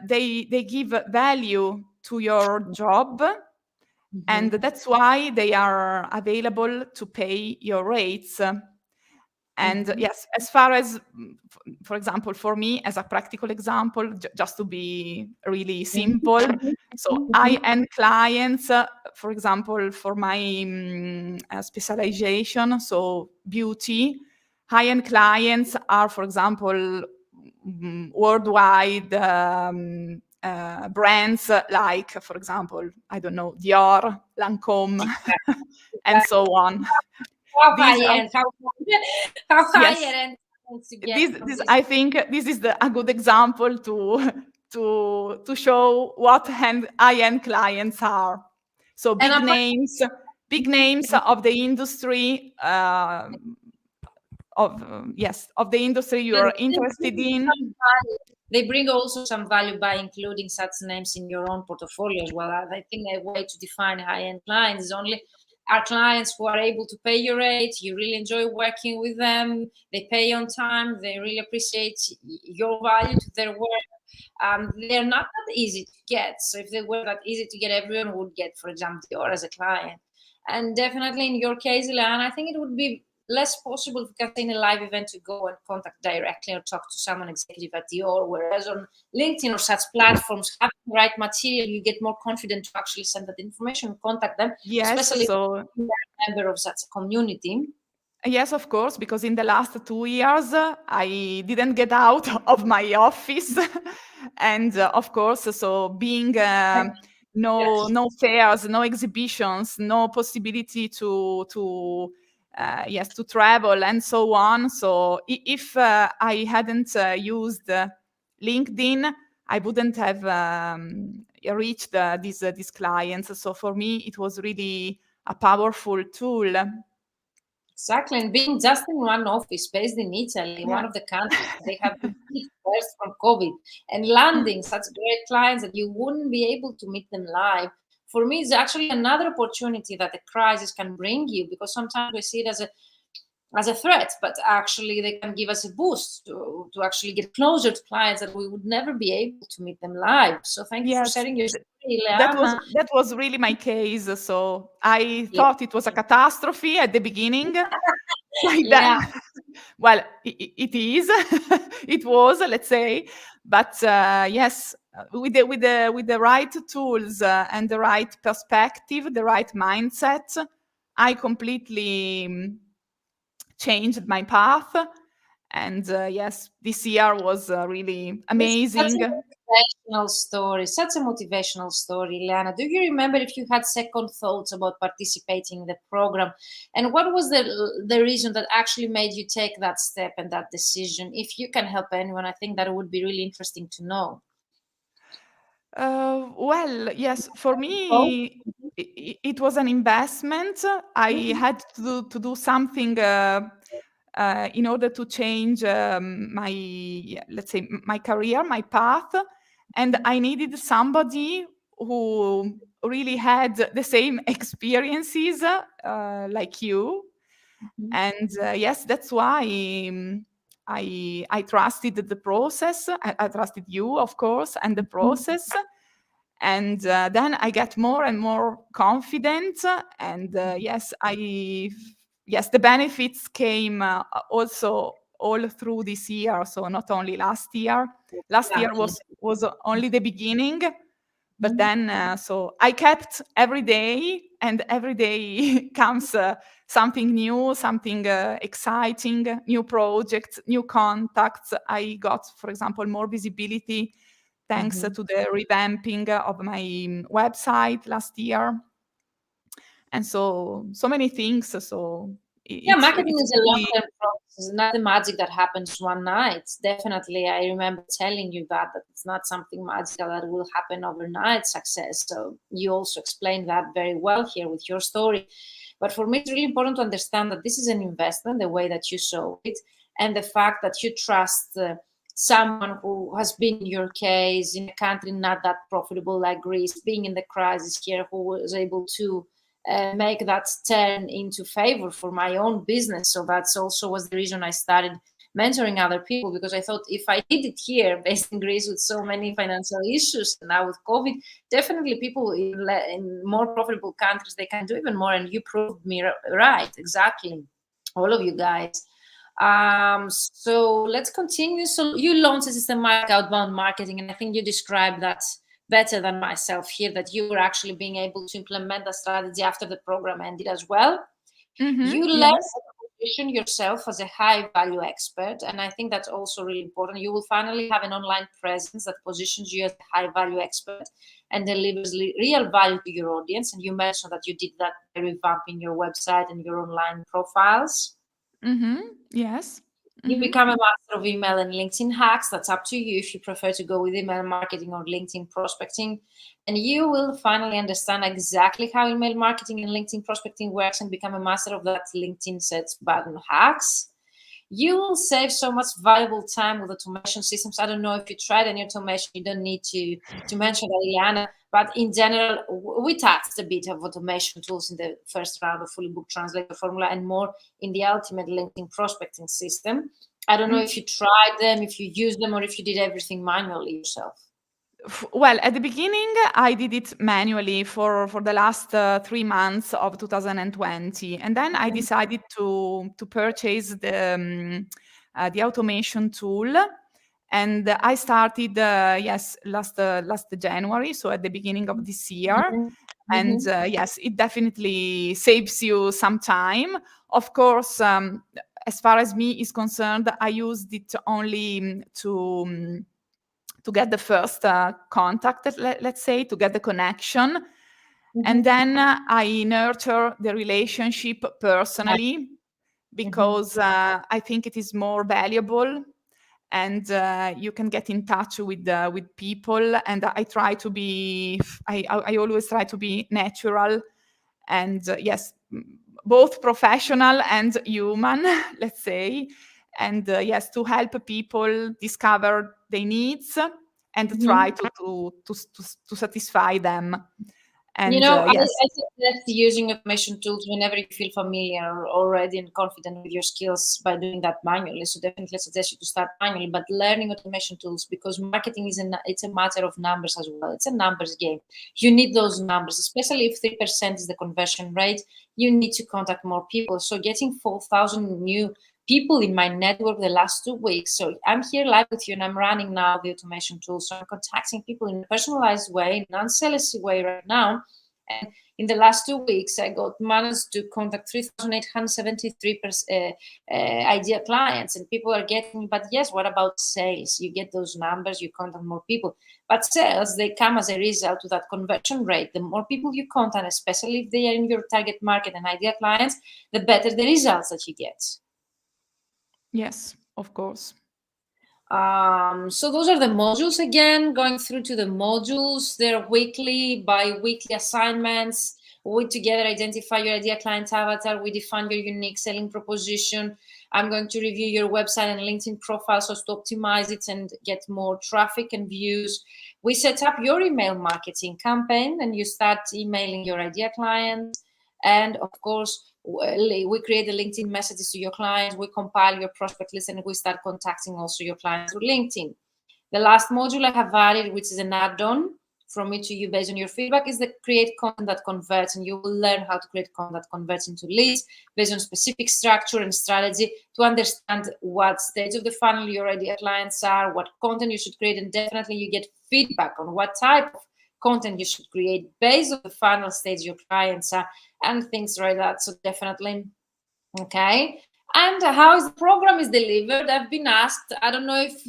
they give value to your job, and that's why they are available to pay your rates. And yes, as far as, for example, for me, as a practical example, just to be really simple, so high-end clients, for example, for my specialization, so beauty, high-end clients are, for example, worldwide brands like, for example, I don't know, Dior, Lancôme, and so on. How These high are, end? How yes, higher end to get this, from this this? I think this is a good example to show what high-end clients are. So And big names of the industry, of the industry you are interested in. They bring also some value by including such names in your own portfolio as well. I think a way to define high-end clients is only our clients who are able to pay your rate, you really enjoy working with them, they pay on time, they really appreciate your value to their work. They're not that easy to get. So if they were that easy to get, everyone would get, for example, Dior as a client. And definitely in your case, Ileana, I think it would be less possible if you can in a live event to go and contact directly or talk to someone executive at Dior, whereas on LinkedIn or such platforms, having the right material, you get more confident to actually send that information and contact them, Yes, especially so if you're a member of such a community. yes, of course, because in the last 2 years, I didn't get out of my office. And of course, so being no fairs, no exhibitions, no possibility to travel and so on. So if I hadn't used LinkedIn, I wouldn't have reached these clients. So for me, it was really a powerful tool. Exactly, and being just in one office based in Italy, one Yeah. of the countries they have been hit first from COVID, and landing such great clients that you wouldn't be able to meet them live. For me, it's actually another opportunity that the crisis can bring you, because sometimes we see it as a threat, but actually they can give us a boost to actually get closer to clients that we would never be able to meet them live. So thank you for Yes, sharing your story, that was Ileana. that was really my case. So I Yeah. thought it was a catastrophe at the beginning. Like that. Yeah. Well, it is. It was, let's say, but yes, with the right tools and the right perspective, the right mindset, I completely changed my path. And yes, this year was really This is such amazing. a motivational story, such a motivational story, Liana. Do you remember if you had second thoughts about participating in the program? And what was the reason that actually made you take that step and that decision? If you can help anyone, I think that would be really interesting to know. Well, yes, for Oh. me, it was an investment. I had to do something in order to change my, let's say, my career, my path, and I needed somebody who really had the same experiences like you. And yes, that's why I trusted the process. I trusted you, of course, and the process. And then I get more and more confident. And yes, the benefits came also all through this year. So not only last year. Last year Exactly. was only the beginning. But then, so I kept every day, and every day comes something new, something exciting, new projects, new contacts. I got, for example, more visibility thanks to the revamping of my website last year, and so many things. So Yeah, it's marketing it's is a really, long-term process. It's not the magic that happens one night. Definitely, I remember telling you that it's not something magical that will happen overnight success. So you also explained that very well here with your story. But for me, it's really important to understand that this is an investment, the way that you saw it, and the fact that you trust someone who has been in your case in a country not that profitable like Greece, being in the crisis here, who was able to make that turn into favor for my own business. So that's also was the reason I started mentoring other people, because I thought if I did it here, based in Greece with so many financial issues, and now with COVID, definitely people in more profitable countries, they can do even more. And you proved me right, exactly, all of you guys. So let's continue. So you launched a systematic outbound marketing, and I think you described that better than myself here, that you were actually being able to implement the strategy after the program ended as well. You learned to position yourself as a high value expert, and I think that's also really important. You will finally have an online presence that positions you as a high value expert and delivers real value to your audience. And you mentioned that you did that by revamping your website and your online profiles. Yes. You become a master of email and LinkedIn hacks. That's up to you if you prefer to go with email marketing or LinkedIn prospecting. And you will finally understand exactly how email marketing and LinkedIn prospecting works and become a master of that LinkedIn search button hacks. You will save so much valuable time with automation systems. I don't know if you tried any automation. You don't need to mention that, Ileana. But in general, we touched a bit of automation tools in the first round of Fully Booked Translator Formula, and more in the ultimate LinkedIn prospecting system. I don't know if you tried them, if you used them, or if you did everything manually yourself. Well, at the beginning, I did it manually for the last 3 months of 2020, and then I decided to purchase the automation tool, and I started last January, so at the beginning of this year. And yes, it definitely saves you some time. Of course, as far as me is concerned, I used it only to get the first contact, let's say, to get the connection. And then I nurture the relationship personally, because I think it is more valuable, and you can get in touch with people. And I try to be, I always try to be natural, and yes, both professional and human, let's say. And yes, to help people discover their needs and try to satisfy them. And yes, I suggest using automation tools whenever you feel familiar already and confident with your skills by doing that manually. So definitely suggest you to start manually, but learning automation tools, because marketing it's a matter of numbers as well. It's a numbers game. You need those numbers, especially if 3% is the conversion rate. You need to contact more people. So getting 4,000 new people in my network the last 2 weeks. So I'm here live with you, and I'm running now the automation tool. So I'm contacting people in a personalized way, non-salesy way right now. And in the last 2 weeks, I managed to contact 3,873 ideal clients, and people are getting, but yes, what about sales? You get those numbers, you contact more people, but sales, they come as a result to that conversion rate. The more people you contact, especially if they are in your target market and ideal clients, the better the results that you get. yes, of course. So those are the modules. Again, going through to the modules, they're weekly, bi-weekly assignments. We together identify your ideal client avatar. We define your unique selling proposition. I'm going to review your website and LinkedIn profile so as to optimize it and get more traffic and views. We set up your email marketing campaign, and you start emailing your ideal clients. And of course, we create the LinkedIn messages to your clients, we compile your prospect list, and we start contacting also your clients through LinkedIn. The last module I have added, which is an add-on from me to you based on your feedback, is the create content that converts, and you will learn how to create content that converts into leads based on specific structure and strategy to understand what stage of the funnel your ideal clients are, what content you should create, and definitely you get feedback on what type of content you should create based on the final stage your clients are, and things like that. So definitely, okay. And how is the program is delivered? I've been asked. I don't know if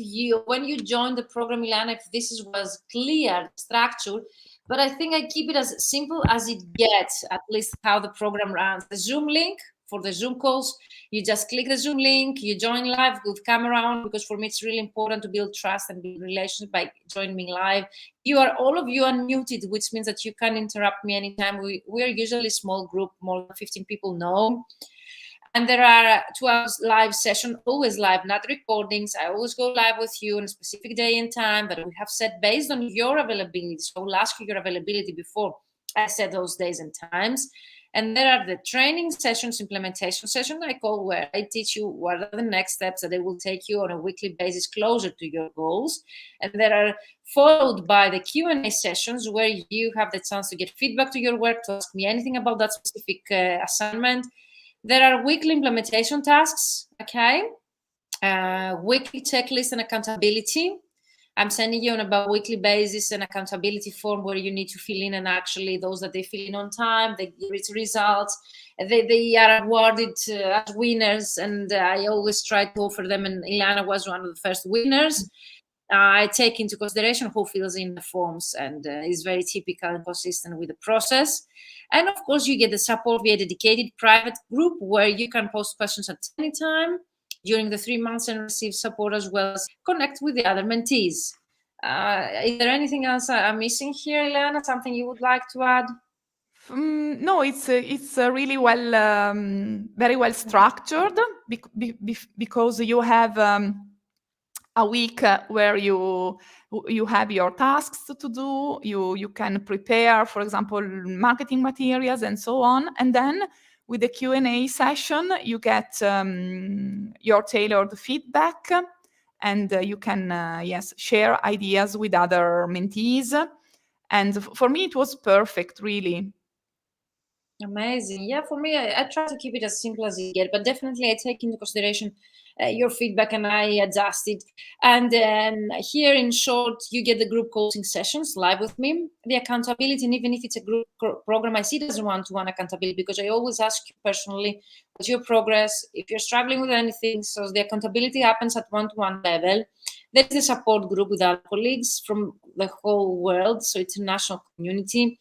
when you joined the program, Ileana, if this was clear structure, but I think I keep it as simple as it gets. At least how the program runs. The Zoom link for the Zoom calls. You just click the Zoom link, you join live with camera on, because for me it's really important to build trust and build relations by joining me live. All of you unmuted, which means that you can interrupt me anytime. We are usually a small group, more than 15 people know. And there are 2 hours live session, always live, not recordings. I always go live with you on a specific day and time that we have set based on your availability. So I will ask you your availability before I set those days and times. And there are the training sessions, implementation session I call, where I teach you what are the next steps that they will take you on a weekly basis closer to your goals. And there are followed by the Q&A sessions where you have the chance to get feedback to your work, to ask me anything about that specific assignment. There are weekly implementation tasks, okay? Weekly checklist and accountability. I'm sending you on a weekly basis an accountability form where you need to fill in, and actually those that they fill in on time, they get results, they are awarded as winners, and I always try to offer them, and Ileana was one of the first winners. I take into consideration who fills in the forms, and is very typical and consistent with the process. And of course, you get the support via dedicated private group where you can post questions at any time during the 3 months and receive support, as well as connect with the other mentees. Is there anything else I'm missing here, Ileana? Something you would like to add? No, it's really well, very well structured because you have a week where you have your tasks to do. You can prepare, for example, marketing materials and so on, and then with the Q&A session, you get your tailored feedback, and you can share ideas with other mentees. And for me, it was perfect, really. Amazing. Yeah, for me, I try to keep it as simple as it gets, but definitely I take into consideration your feedback and I adjust it. And here, in short, you get the group coaching sessions live with me, the accountability, and even if it's a group program, I see it as a one-to-one accountability, because I always ask you personally, what's your progress? If you're struggling with anything, so the accountability happens at one-to-one level. There's the support group with our colleagues from the whole world, so it's a national community.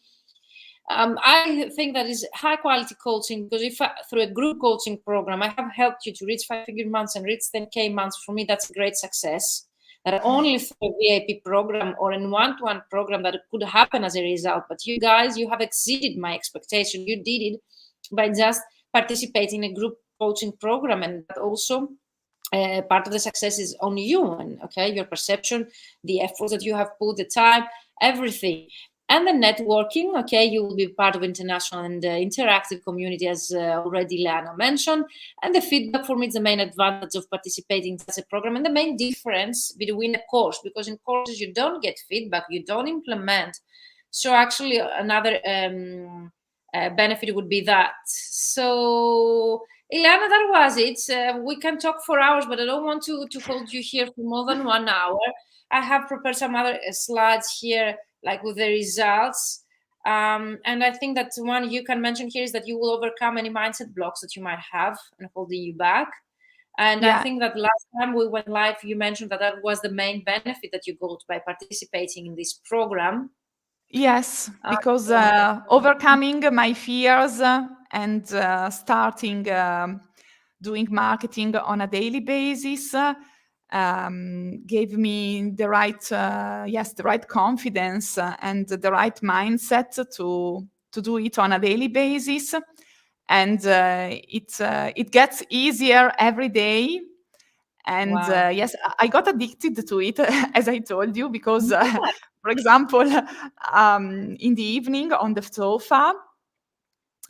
I think that is high quality coaching, because if through a group coaching program, I have helped you to reach 5-figure months and reach 10K months, for me, that's a great success. That only through a VIP program or in one-to-one program that could happen as a result. But you guys, you have exceeded my expectation. You did it by just participating in a group coaching program, and that also part of the success is on you, and okay, your perception, the efforts that you have put, the time, everything. And the networking, okay, you will be part of international and interactive community, as already Lana mentioned. And the feedback, for me, is the main advantage of participating in such a program, and the main difference between a course, because in courses you don't get feedback, you don't implement. So actually another benefit would be that. So Ileana, that was it. We can talk for hours, but I don't want to hold you here for more than 1 hour. I have prepared some other slides here, like with the results. And I think that one you can mention here is that you will overcome any mindset blocks that you might have and holding you back. And I think that last time we went live, you mentioned that that was the main benefit that you got by participating in this program. Yes, because overcoming my fears and starting doing marketing on a daily basis gave me the right confidence and the right mindset to do it on a daily basis, and it gets easier every day. And yes, I got addicted to it, as I told you, because, for example, in the evening on the sofa,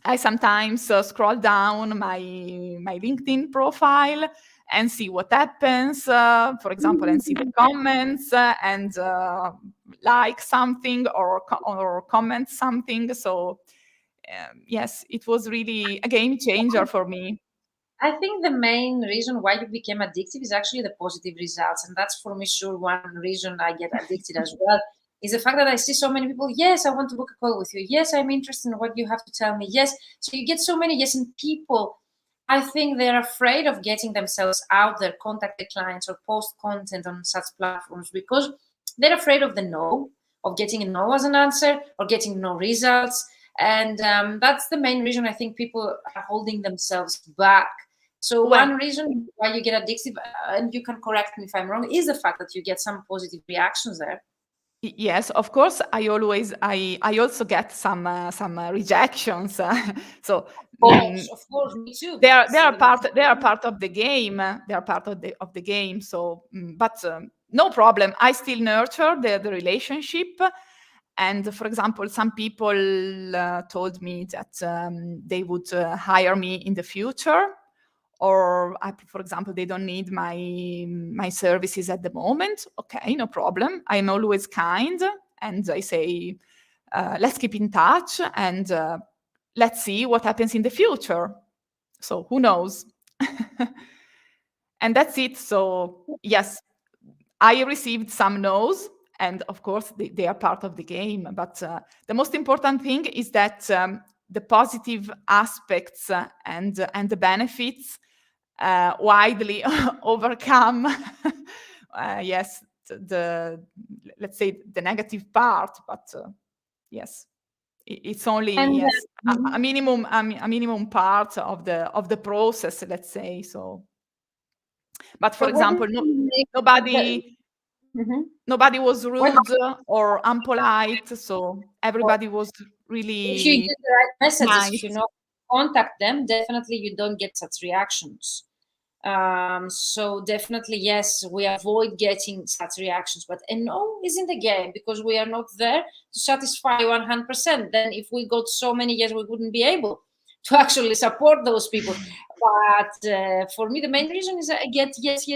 I sometimes scroll down my LinkedIn profile and see what happens, for example, and see the comments and like something or comment something. So yes, it was really a game changer for me. I think the main reason why you became addictive is actually the positive results. And that's for me sure one reason I get addicted as well, is the fact that I see so many people, yes, I want to book a call with you. Yes, I'm interested in what you have to tell me. Yes. So you get so many yes, and people, I think they're afraid of getting themselves out there, contact the clients or post content on such platforms, because they're afraid of the no, of getting a no as an answer or getting no results. And that's the main reason I think people are holding themselves back. So one reason why you get addictive, and you can correct me if I'm wrong, is the fact that you get some positive reactions there. Yes, of course. I also get some rejections. So of course, me too. They are part of the game. They are part of the game. So, but no problem. I still nurture the relationship, And for example, some people told me that they would hire me in the future, or for example, they don't need my services at the moment. Okay, no problem. I'm always kind, and I say, let's keep in touch, and let's see what happens in the future. So who knows? And that's it. So yes, I received some no's, and of course they are part of the game. But the most important thing is that the positive aspects and the benefits widely overcome, yes, the let's say the negative part. But yes, it's only yes a minimum part of the process, let's say so. But for example, nobody was rude or impolite, so everybody was really if you get the right messages, nice. if you know contact them, definitely you don't get such reactions. So definitely, yes, we avoid getting such reactions, but a no is in the game because we are not there to satisfy 100%. Then if we got so many yes, we wouldn't be able to actually support those people. But for me, the main reason is I get yes,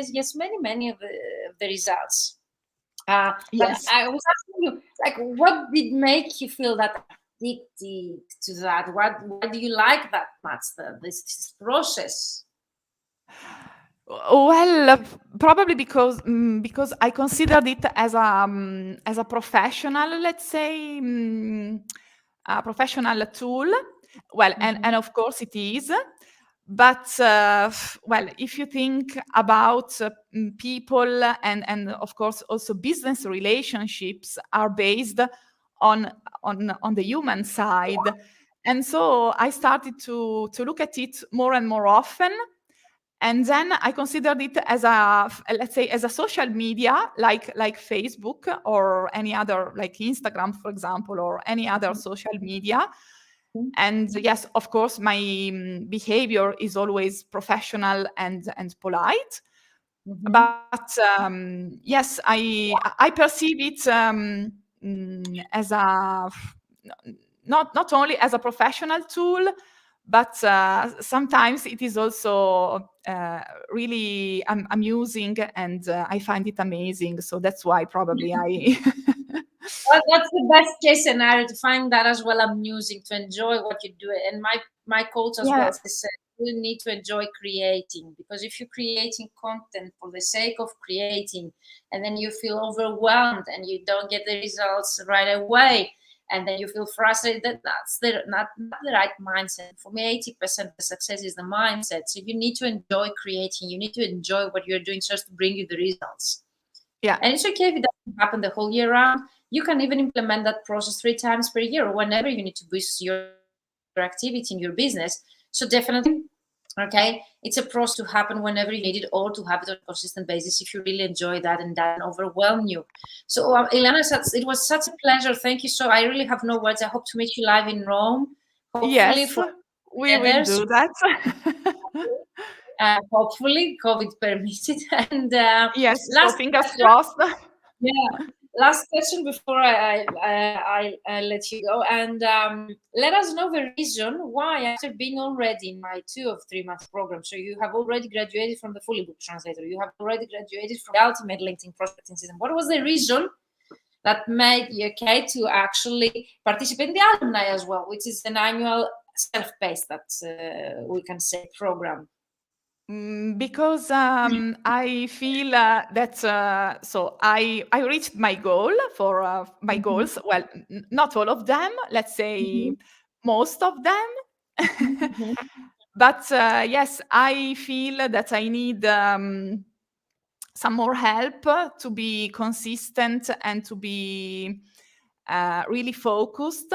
many of the results. Yes. But I was asking you, like, what did make you feel that addicted to that? Why do you like that much, this process? Well, probably because I considered it as a professional, let's say, a professional tool. Well, and of course it is. But well, if you think about people and of course also business relationships are based on the human side, and so I started to look at it more and more often. And then I considered it as let's say, as a social media, like Facebook or any other, like Instagram, for example, or any other social media. And yes, of course, my behavior is always professional and polite. But yes, I perceive it as not only as a professional tool, but sometimes it is also really amusing, and I find it amazing. So that's why probably I. Well, that's the best case scenario, to find that as well amusing, to enjoy what you do. And my coach as well said, you need to enjoy creating, because if you're creating content for the sake of creating, and then you feel overwhelmed and you don't get the results right away, and then you feel frustrated, that's not the right mindset. For me, 80% of the success is the mindset. So you need to enjoy creating. You need to enjoy what you're doing just to bring you the results. Yeah. And it's okay if it doesn't happen the whole year round. You can even implement that process 3 times per year, or whenever you need to boost your activity in your business. So definitely, okay, it's a process to happen whenever you need it, or to have it on a consistent basis if you really enjoy that and doesn't overwhelm you. So Elena, it was such a pleasure. Thank you. So I really have no words. I hope to meet you live in Rome. Hopefully, yes, we will do that. Hopefully, COVID permitted. And yes, so fingers crossed. Yeah. Last question before I let you go, and let us know the reason why, after being already in my 2 or 3 month program, so you have already graduated from the Fully Booked Translator, you have already graduated from the Ultimate LinkedIn Prospecting System. What was the reason that made you okay to actually participate in the alumni as well, which is an annual self-paced, that we can say, program? Because I feel that so I reached my goal for my goals. Well, not all of them. Let's say most of them. But yes, I feel that I need some more help to be consistent and to be really focused.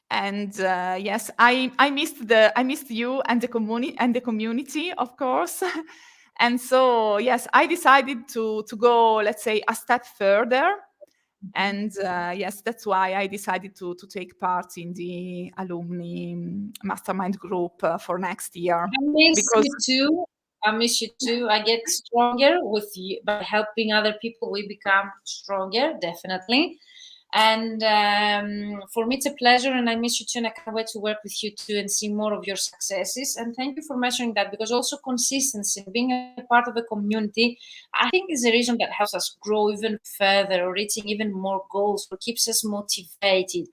And yes, I missed you and the community, of course. And so yes, I decided to go, let's say, a step further. And yes, that's why I decided to take part in the alumni mastermind group for next year. I miss you too. I get stronger with you by helping other people. We become stronger, definitely. And for me, it's a pleasure, and I miss you too, and I can't wait to work with you too and see more of your successes. And thank you for mentioning that, because also consistency, being a part of a community, I think is the reason that helps us grow even further, or reaching even more goals, or keeps us motivated.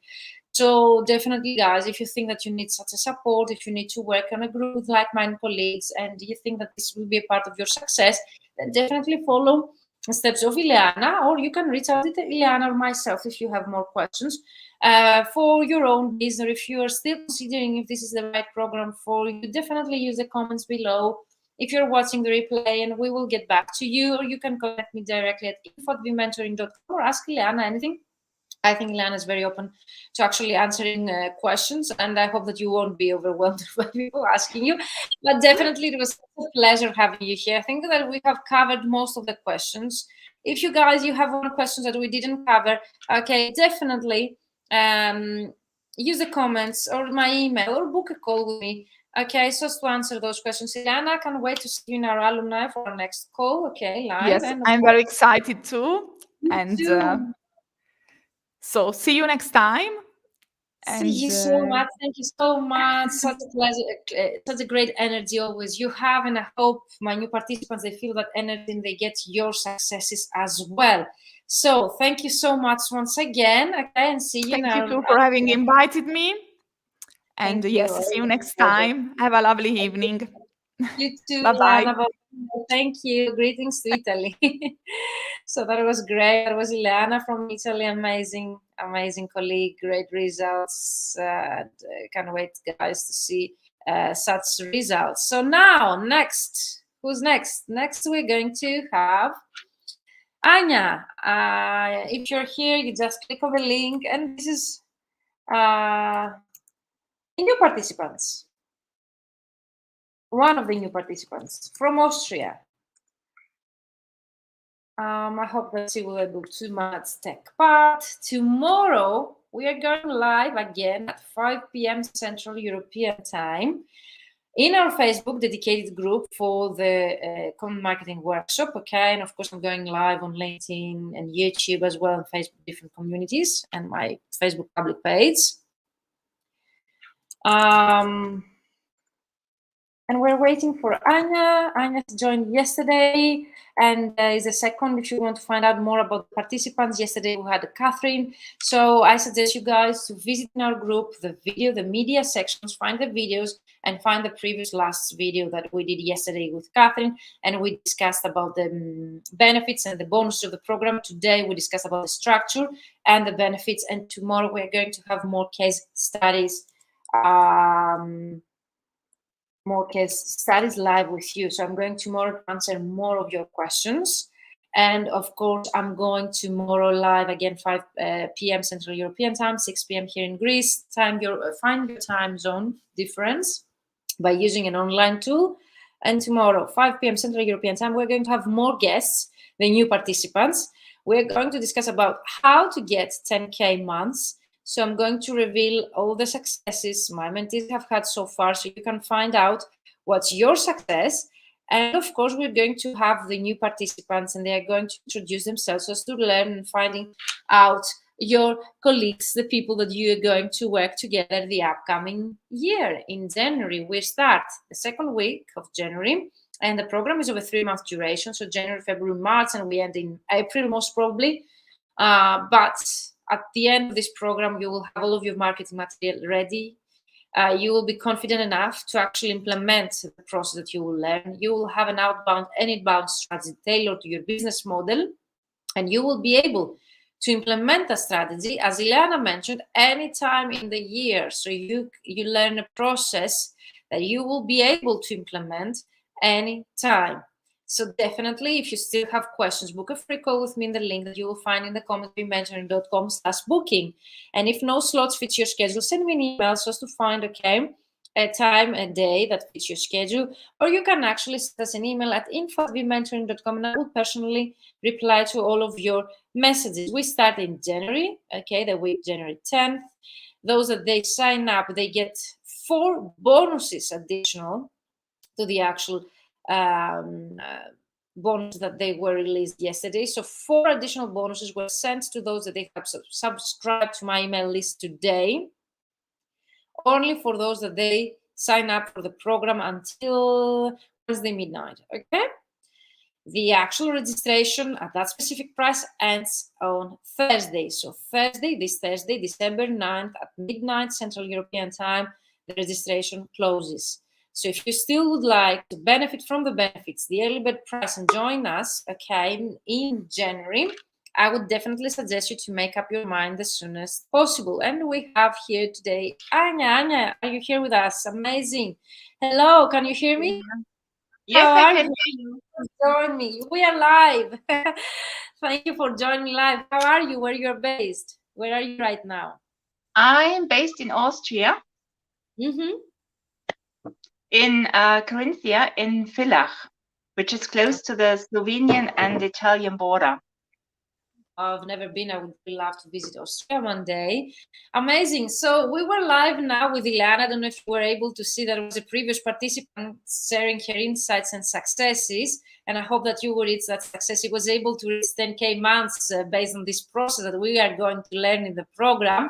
So definitely, guys, if you think that you need such a support, if you need to work on a group with like-minded colleagues, and you think that this will be a part of your success, then definitely follow the steps of Ileana, or you can reach out to Ileana or myself if you have more questions for your own business. If you are still considering if this is the right program for you, definitely use the comments below if you're watching the replay, and we will get back to you. Or you can contact me directly at info@vmentoring.com or ask Ileana anything. I think Ileana is very open to actually answering questions, and I hope that you won't be overwhelmed by people asking you. But definitely, it was a pleasure having you here. I think that we have covered most of the questions. If you guys, you have one question that we didn't cover, okay, definitely use the comments or my email or book a call with me. Okay, so to answer those questions, Ileana, I can't wait to see you in our alumni for our next call. Okay, live. Yes, and I'm very excited too. And too. so see you next time. See you so much. Thank you so much. Such a pleasure, such a great energy always you have, and I hope my new participants, they feel that energy and they get your successes as well. So thank you so much once again. Okay, and see you Thank now. you too for having invited me. And Thank yes, you. see you next time. Have a lovely evening. You too, Bye-bye. Ileana. Thank you. Greetings to Italy. So that was great. That was Ileana from Italy. Amazing, amazing colleague. Great results. Can't wait, guys, to see such results. So now, next, who's next? Next, we're going to have Anya. If you're here, you just click on the link, and this is new participants. One of the new participants from Austria. I hope that she will do too much tech part. Tomorrow, we are going live again at 5 p.m. Central European Time in our Facebook dedicated group for the Content Marketing Workshop. Okay, and of course, I'm going live on LinkedIn and YouTube as well, and Facebook different communities, and my Facebook public page. And we're waiting for Anya. Anya joined yesterday, and is a second if you want to find out more about the participants. Yesterday we had Catherine. So I suggest you guys to visit in our group, the media sections, find the videos, and find the previous last video that we did yesterday with Catherine. And we discussed about the benefits and the bonuses of the program. Today we discussed about the structure and the benefits. And tomorrow we're going to have more case studies. More case studies live with you. So I'm going tomorrow to answer more of your questions. And of course, I'm going tomorrow live again, 5 p.m. Central European Time, 6 p.m. here in Greece. Find your time zone difference by using an online tool. And tomorrow, 5 p.m. Central European Time, we're going to have more guests, the new participants. We're going to discuss about how to get 10K months. So I'm going to reveal all the successes my mentees have had so far, so you can find out what's your success. And of course, we're going to have the new participants, and they are going to introduce themselves just to learn and finding out your colleagues, the people that you are going to work together the upcoming year. In January, we start the second week of January, and the program is of a 3-month duration. So January, February, March, and we end in April, most probably. But at the end of this program, you will have all of your marketing material ready. You will be confident enough to actually implement the process that you will learn. You will have an outbound and inbound strategy tailored to your business model, and you will be able to implement a strategy, as Ileana mentioned, anytime in the year. So you learn a process that you will be able to implement anytime. So definitely, if you still have questions, book a free call with me in the link that you will find in the comments mentoring.com/booking. And if no slots fit your schedule, send me an email just to find, a time, a day that fits your schedule. Or you can actually send us an email at info@vmentoring.com, and I will personally reply to all of your messages. We start in January, the week January 10th. Those that they sign up, they get 4 bonuses additional to the actual bonus that they were released yesterday. So 4 additional bonuses were sent to those that they have subscribed to my email list today, only for those that they sign up for the program until Wednesday midnight. Okay. The actual registration at that specific price ends on Thursday. So Thursday, December 9th at midnight Central European Time, the registration closes. So if you still would like to benefit from the benefits, the early bird price, and join us, okay, in January, I would definitely suggest you to make up your mind as soon as possible. And we have here today Anya. Anya, are you here with us? Amazing. Hello, can you hear me? Yes, How I are can you? hear you. Join me. We are live. Thank you for joining me live. How are you? Where you're based? Where are you right now? I am based in Austria, Mm-hmm. in Carinthia, in Villach, which is close to the Slovenian and Italian border. I've never been. I would love to visit Austria one day. Amazing. So we were live now with Ileana. I don't know if you were able to see, there was a previous participant sharing her insights and successes. And I hope that you will reach that success. He was able to reach 10K months based on this process that we are going to learn in the program.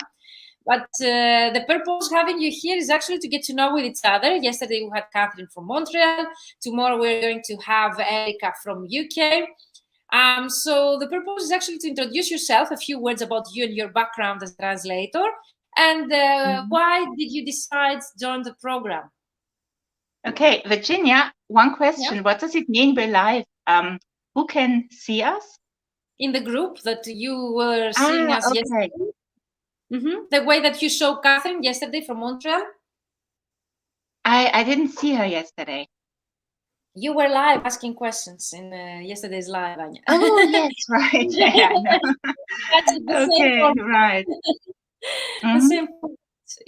But the purpose of having you here is actually to get to know with each other. Yesterday we had Catherine from Montreal. Tomorrow we're going to have Erica from UK. So the purpose is actually to introduce yourself, a few words about you and your background as a translator, and why did you decide to join the program? Okay, Virginia, one question. Yeah. What does it mean we're live? Who can see us? In the group that you were seeing us okay. yesterday. Mm-hmm. The way that you saw Catherine yesterday from Montreal? I didn't see her yesterday. You were live asking questions in yesterday's live, Anya. Oh, yes, right. Yeah, I know. That's the Okay, same right. The same.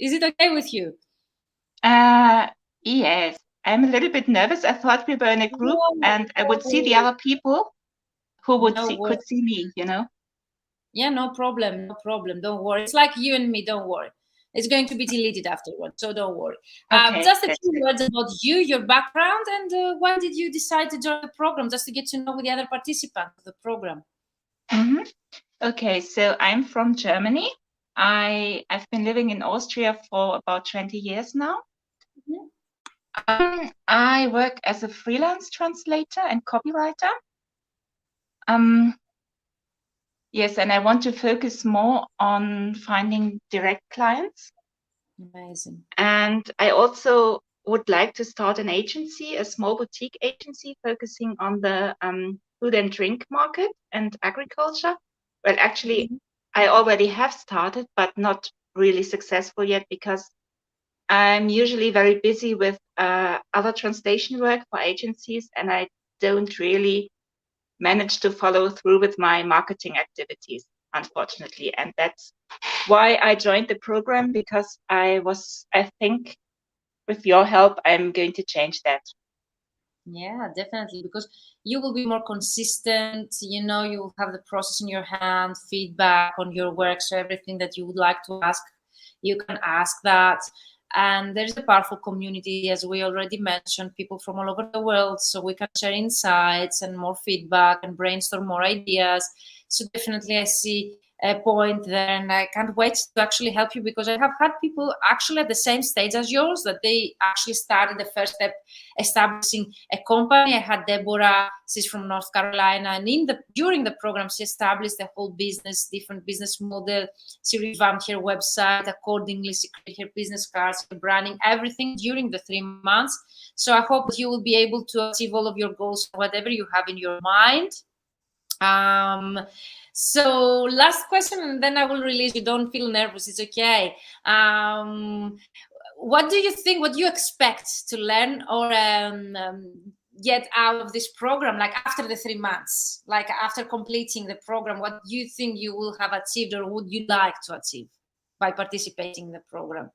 Is it okay with you? Yes, I'm a little bit nervous. I thought we were in a group and I would see the other people who would could see me, you know? Yeah, no problem. No problem. Don't worry. It's like you and me. Don't worry. It's going to be deleted afterwards, so don't worry. Okay, just a few words about you, your background, and why did you decide to join the program, just to get to know with the other participants of the program. Okay, so I'm from Germany. I've been living in Austria for about 20 years now. I work as a freelance translator and copywriter. Yes, and I want to focus more on finding direct clients. Amazing. And I also would like to start an agency, a small boutique agency focusing on the food and drink market and agriculture. Well, actually, I already have started, but not really successful yet because I'm usually very busy with other translation work for agencies, and I don't really manage to follow through with my marketing activities, unfortunately. And that's why I joined the program, because I think with your help, I'm going to change that. Yeah, definitely, because you will be more consistent, you know, you will have the process in your hand, feedback on your work, so everything that you would like to ask, you can ask that. And there's a powerful community, as we already mentioned, people from all over the world, so we can share insights and more feedback and brainstorm more ideas. So definitely I see a point there, and I can't wait to actually help you, because I have had people actually at the same stage as yours, that they actually started the first step establishing a company. I had Deborah, she's from North Carolina, and during the program she established a whole business, different business model. She revamped her website accordingly, she created her business cards, her branding, everything during the 3 months. So I hope that you will be able to achieve all of your goals, whatever you have in your mind. So last question, and then I will release you. Don't feel nervous, it's okay. What do you think, what do you expect to learn or get out of this program, like after the 3 months, like after completing the program? What do you think you will have achieved, or would you like to achieve by participating in the program?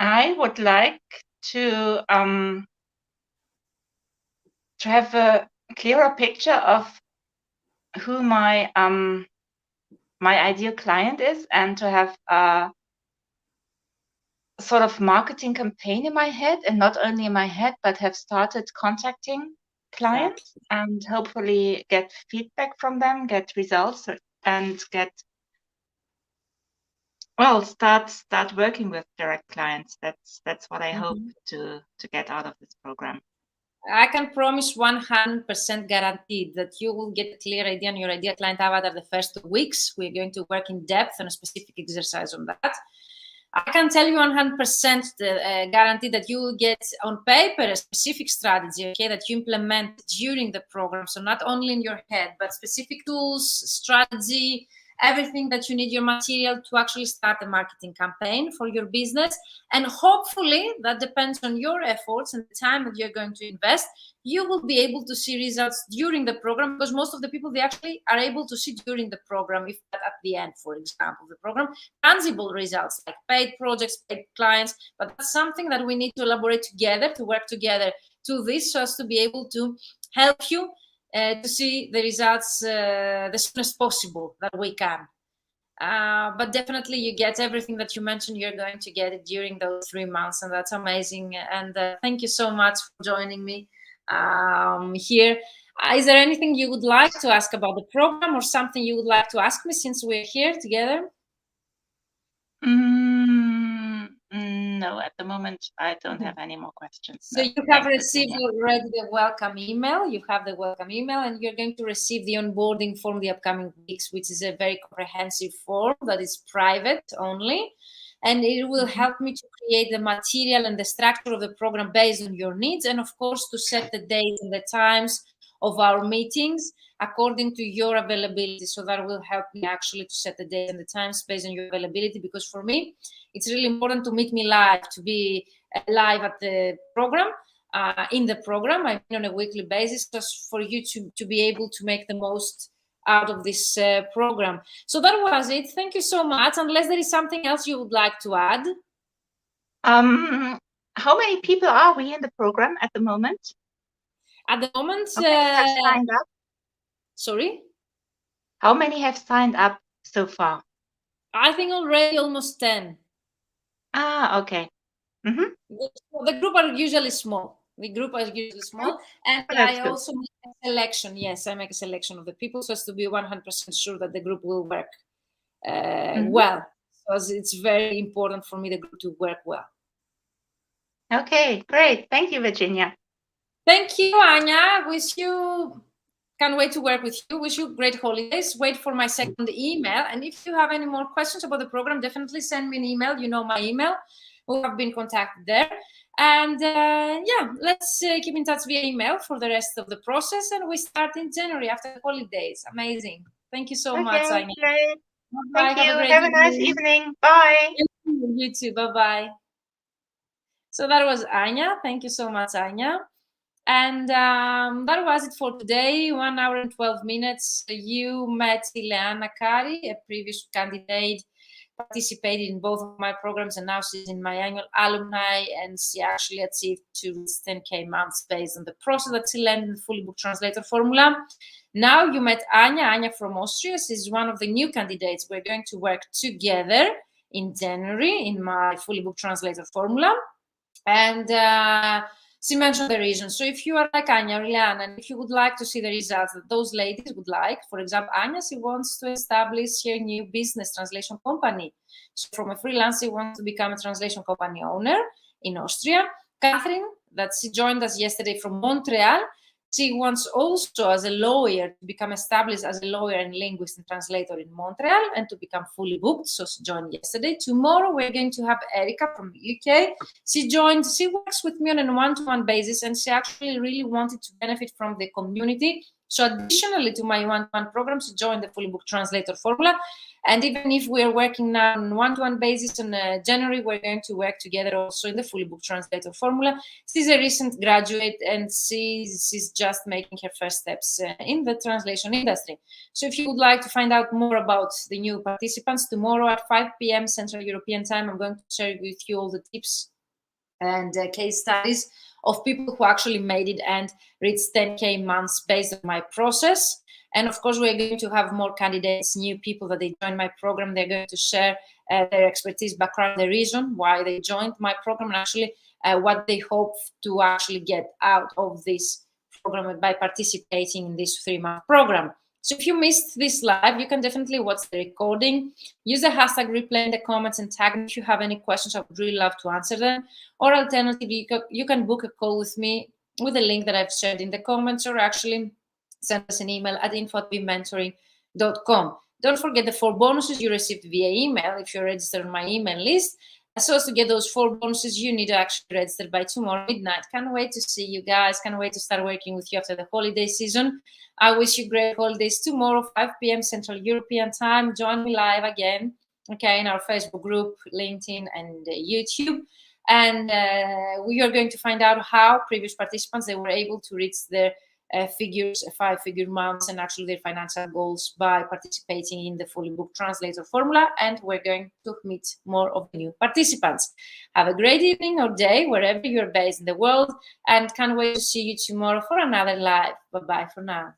I would like to have a clearer picture of who my ideal client is, and to have a sort of marketing campaign in my head, and not only in my head, but have started contacting clients and hopefully get feedback from them, get results, and start working with direct clients. That's what I hope to get out of this program. I can promise 100% guaranteed that you will get a clear idea on your ideal client avatar the first 2 weeks. We're going to work in depth on a specific exercise on that. I can tell you 100% guarantee that you will get on paper a specific strategy, okay, that you implement during the program. So not only in your head, but specific tools, strategy, everything that you need, your material to actually start a marketing campaign for your business. And hopefully that depends on your efforts and the time that you're going to invest. You will be able to see results during the program, because most of the people, they actually are able to see during the program, if not at the end, for example, of the program, tangible results like paid projects, paid clients. But that's something that we need to elaborate together, to work together to this, so as to be able to help you to see the results the soonest possible that we can. But definitely you get everything that you mentioned, you're going to get it during those 3 months, and that's amazing. And thank you so much for joining me here. Is there anything you would like to ask about the program, or something you would like to ask me since we're here together? No, at the moment I don't have any more questions. So you have received already the welcome email. You have the welcome email, and you're going to receive the onboarding form the upcoming weeks, which is a very comprehensive form that is private only. And it will help me to create the material and the structure of the program based on your needs, and of course to set the days and the times of our meetings according to your availability. So that will help me actually to set the days and the times based on your availability, because for me it's really important to meet me live, to be live at the program, in the program, I mean on a weekly basis, just for you to be able to make the most out of this program. So that was it. Thank you so much. Unless there is something else you would like to add. How many people are we in the program at the moment? At the moment, how many have signed up? Sorry? How many have signed up so far? I think already almost 10. Okay. The group are usually small. The group are usually small. And I also make a selection. Yes, I make a selection of the people so as to be 100% sure that the group will work well. Because it's very important for me, the group to work well. Okay, great. Thank you, Virginia. Thank you, Anya. Can't wait to work with you. Wish you great holidays. Wait for my second email. And if you have any more questions about the program, definitely send me an email. You know my email. We have been contacted there. And yeah, let's keep in touch via email for the rest of the process. And we start in January after the holidays. Amazing. Thank you so much, Anya. Great. Bye. Thank you. Have a nice evening. Bye. You too. Bye-bye. So that was Anya. Thank you so much, Anya. And that was it for today. 1 hour and 12 minutes. You met Ileana Kari, a previous candidate, participated in both of my programs, and now she's in my annual alumni, and she actually achieved 10K months based on the process that she learned in the Fully Booked Translator Formula. Now you met Anya from Austria. She's one of the new candidates. We're going to work together in January in my Fully Booked Translator Formula. And she mentioned the reason. So if you are like Anya or Ileana, and if you would like to see the results that those ladies would like, for example, Anya, she wants to establish her new business translation company. So from a freelance, she wants to become a translation company owner in Austria. Catherine, that she joined us yesterday from Montreal, she wants also as a lawyer to become established as a lawyer and linguist and translator in Montreal and to become fully booked. So she joined yesterday. Tomorrow we're going to have Erica from the UK. She works with me on a one-to-one basis, and she actually really wanted to benefit from the community. So additionally to my one-to-one program, she joined the Fully Booked Translator Formula. And even if we are working now on one-to-one basis in January, we're going to work together also in the Fully Booked Translator Formula. She's a recent graduate, and she's just making her first steps in the translation industry. So if you would like to find out more about the new participants, tomorrow at 5 p.m. Central European Time, I'm going to share with you all the tips and case studies of people who actually made it and reached 10K months based on my process. And of course, we're going to have more candidates, new people that they join my program. They're going to share their expertise, background, the reason why they joined my program, and actually what they hope to actually get out of this program by participating in this 3-month program. So if you missed this live, you can definitely watch the recording. Use the hashtag replay in the comments and tag me if you have any questions. I would really love to answer them. Or alternatively, you can book a call with me with the link that I've shared in the comments, or actually send us an email at info@bementoring.com. Don't forget the 4 bonuses you received via email if you're registered on my email list. So as to get those 4 bonuses, you need to actually register by tomorrow midnight. Can't wait to see you guys. Can't wait to start working with you after the holiday season. I wish you great holidays. Tomorrow, 5 p.m. Central European Time. Join me live again, okay, in our Facebook group, LinkedIn, and YouTube. And we are going to find out how previous participants, they were able to reach their figures, 5-figure months, and actually their financial goals by participating in the Fully Booked Translator Formula. And we're going to meet more of the new participants. Have a great evening or day wherever you're based in the world, and can't wait to see you tomorrow for another live. Bye-bye for now.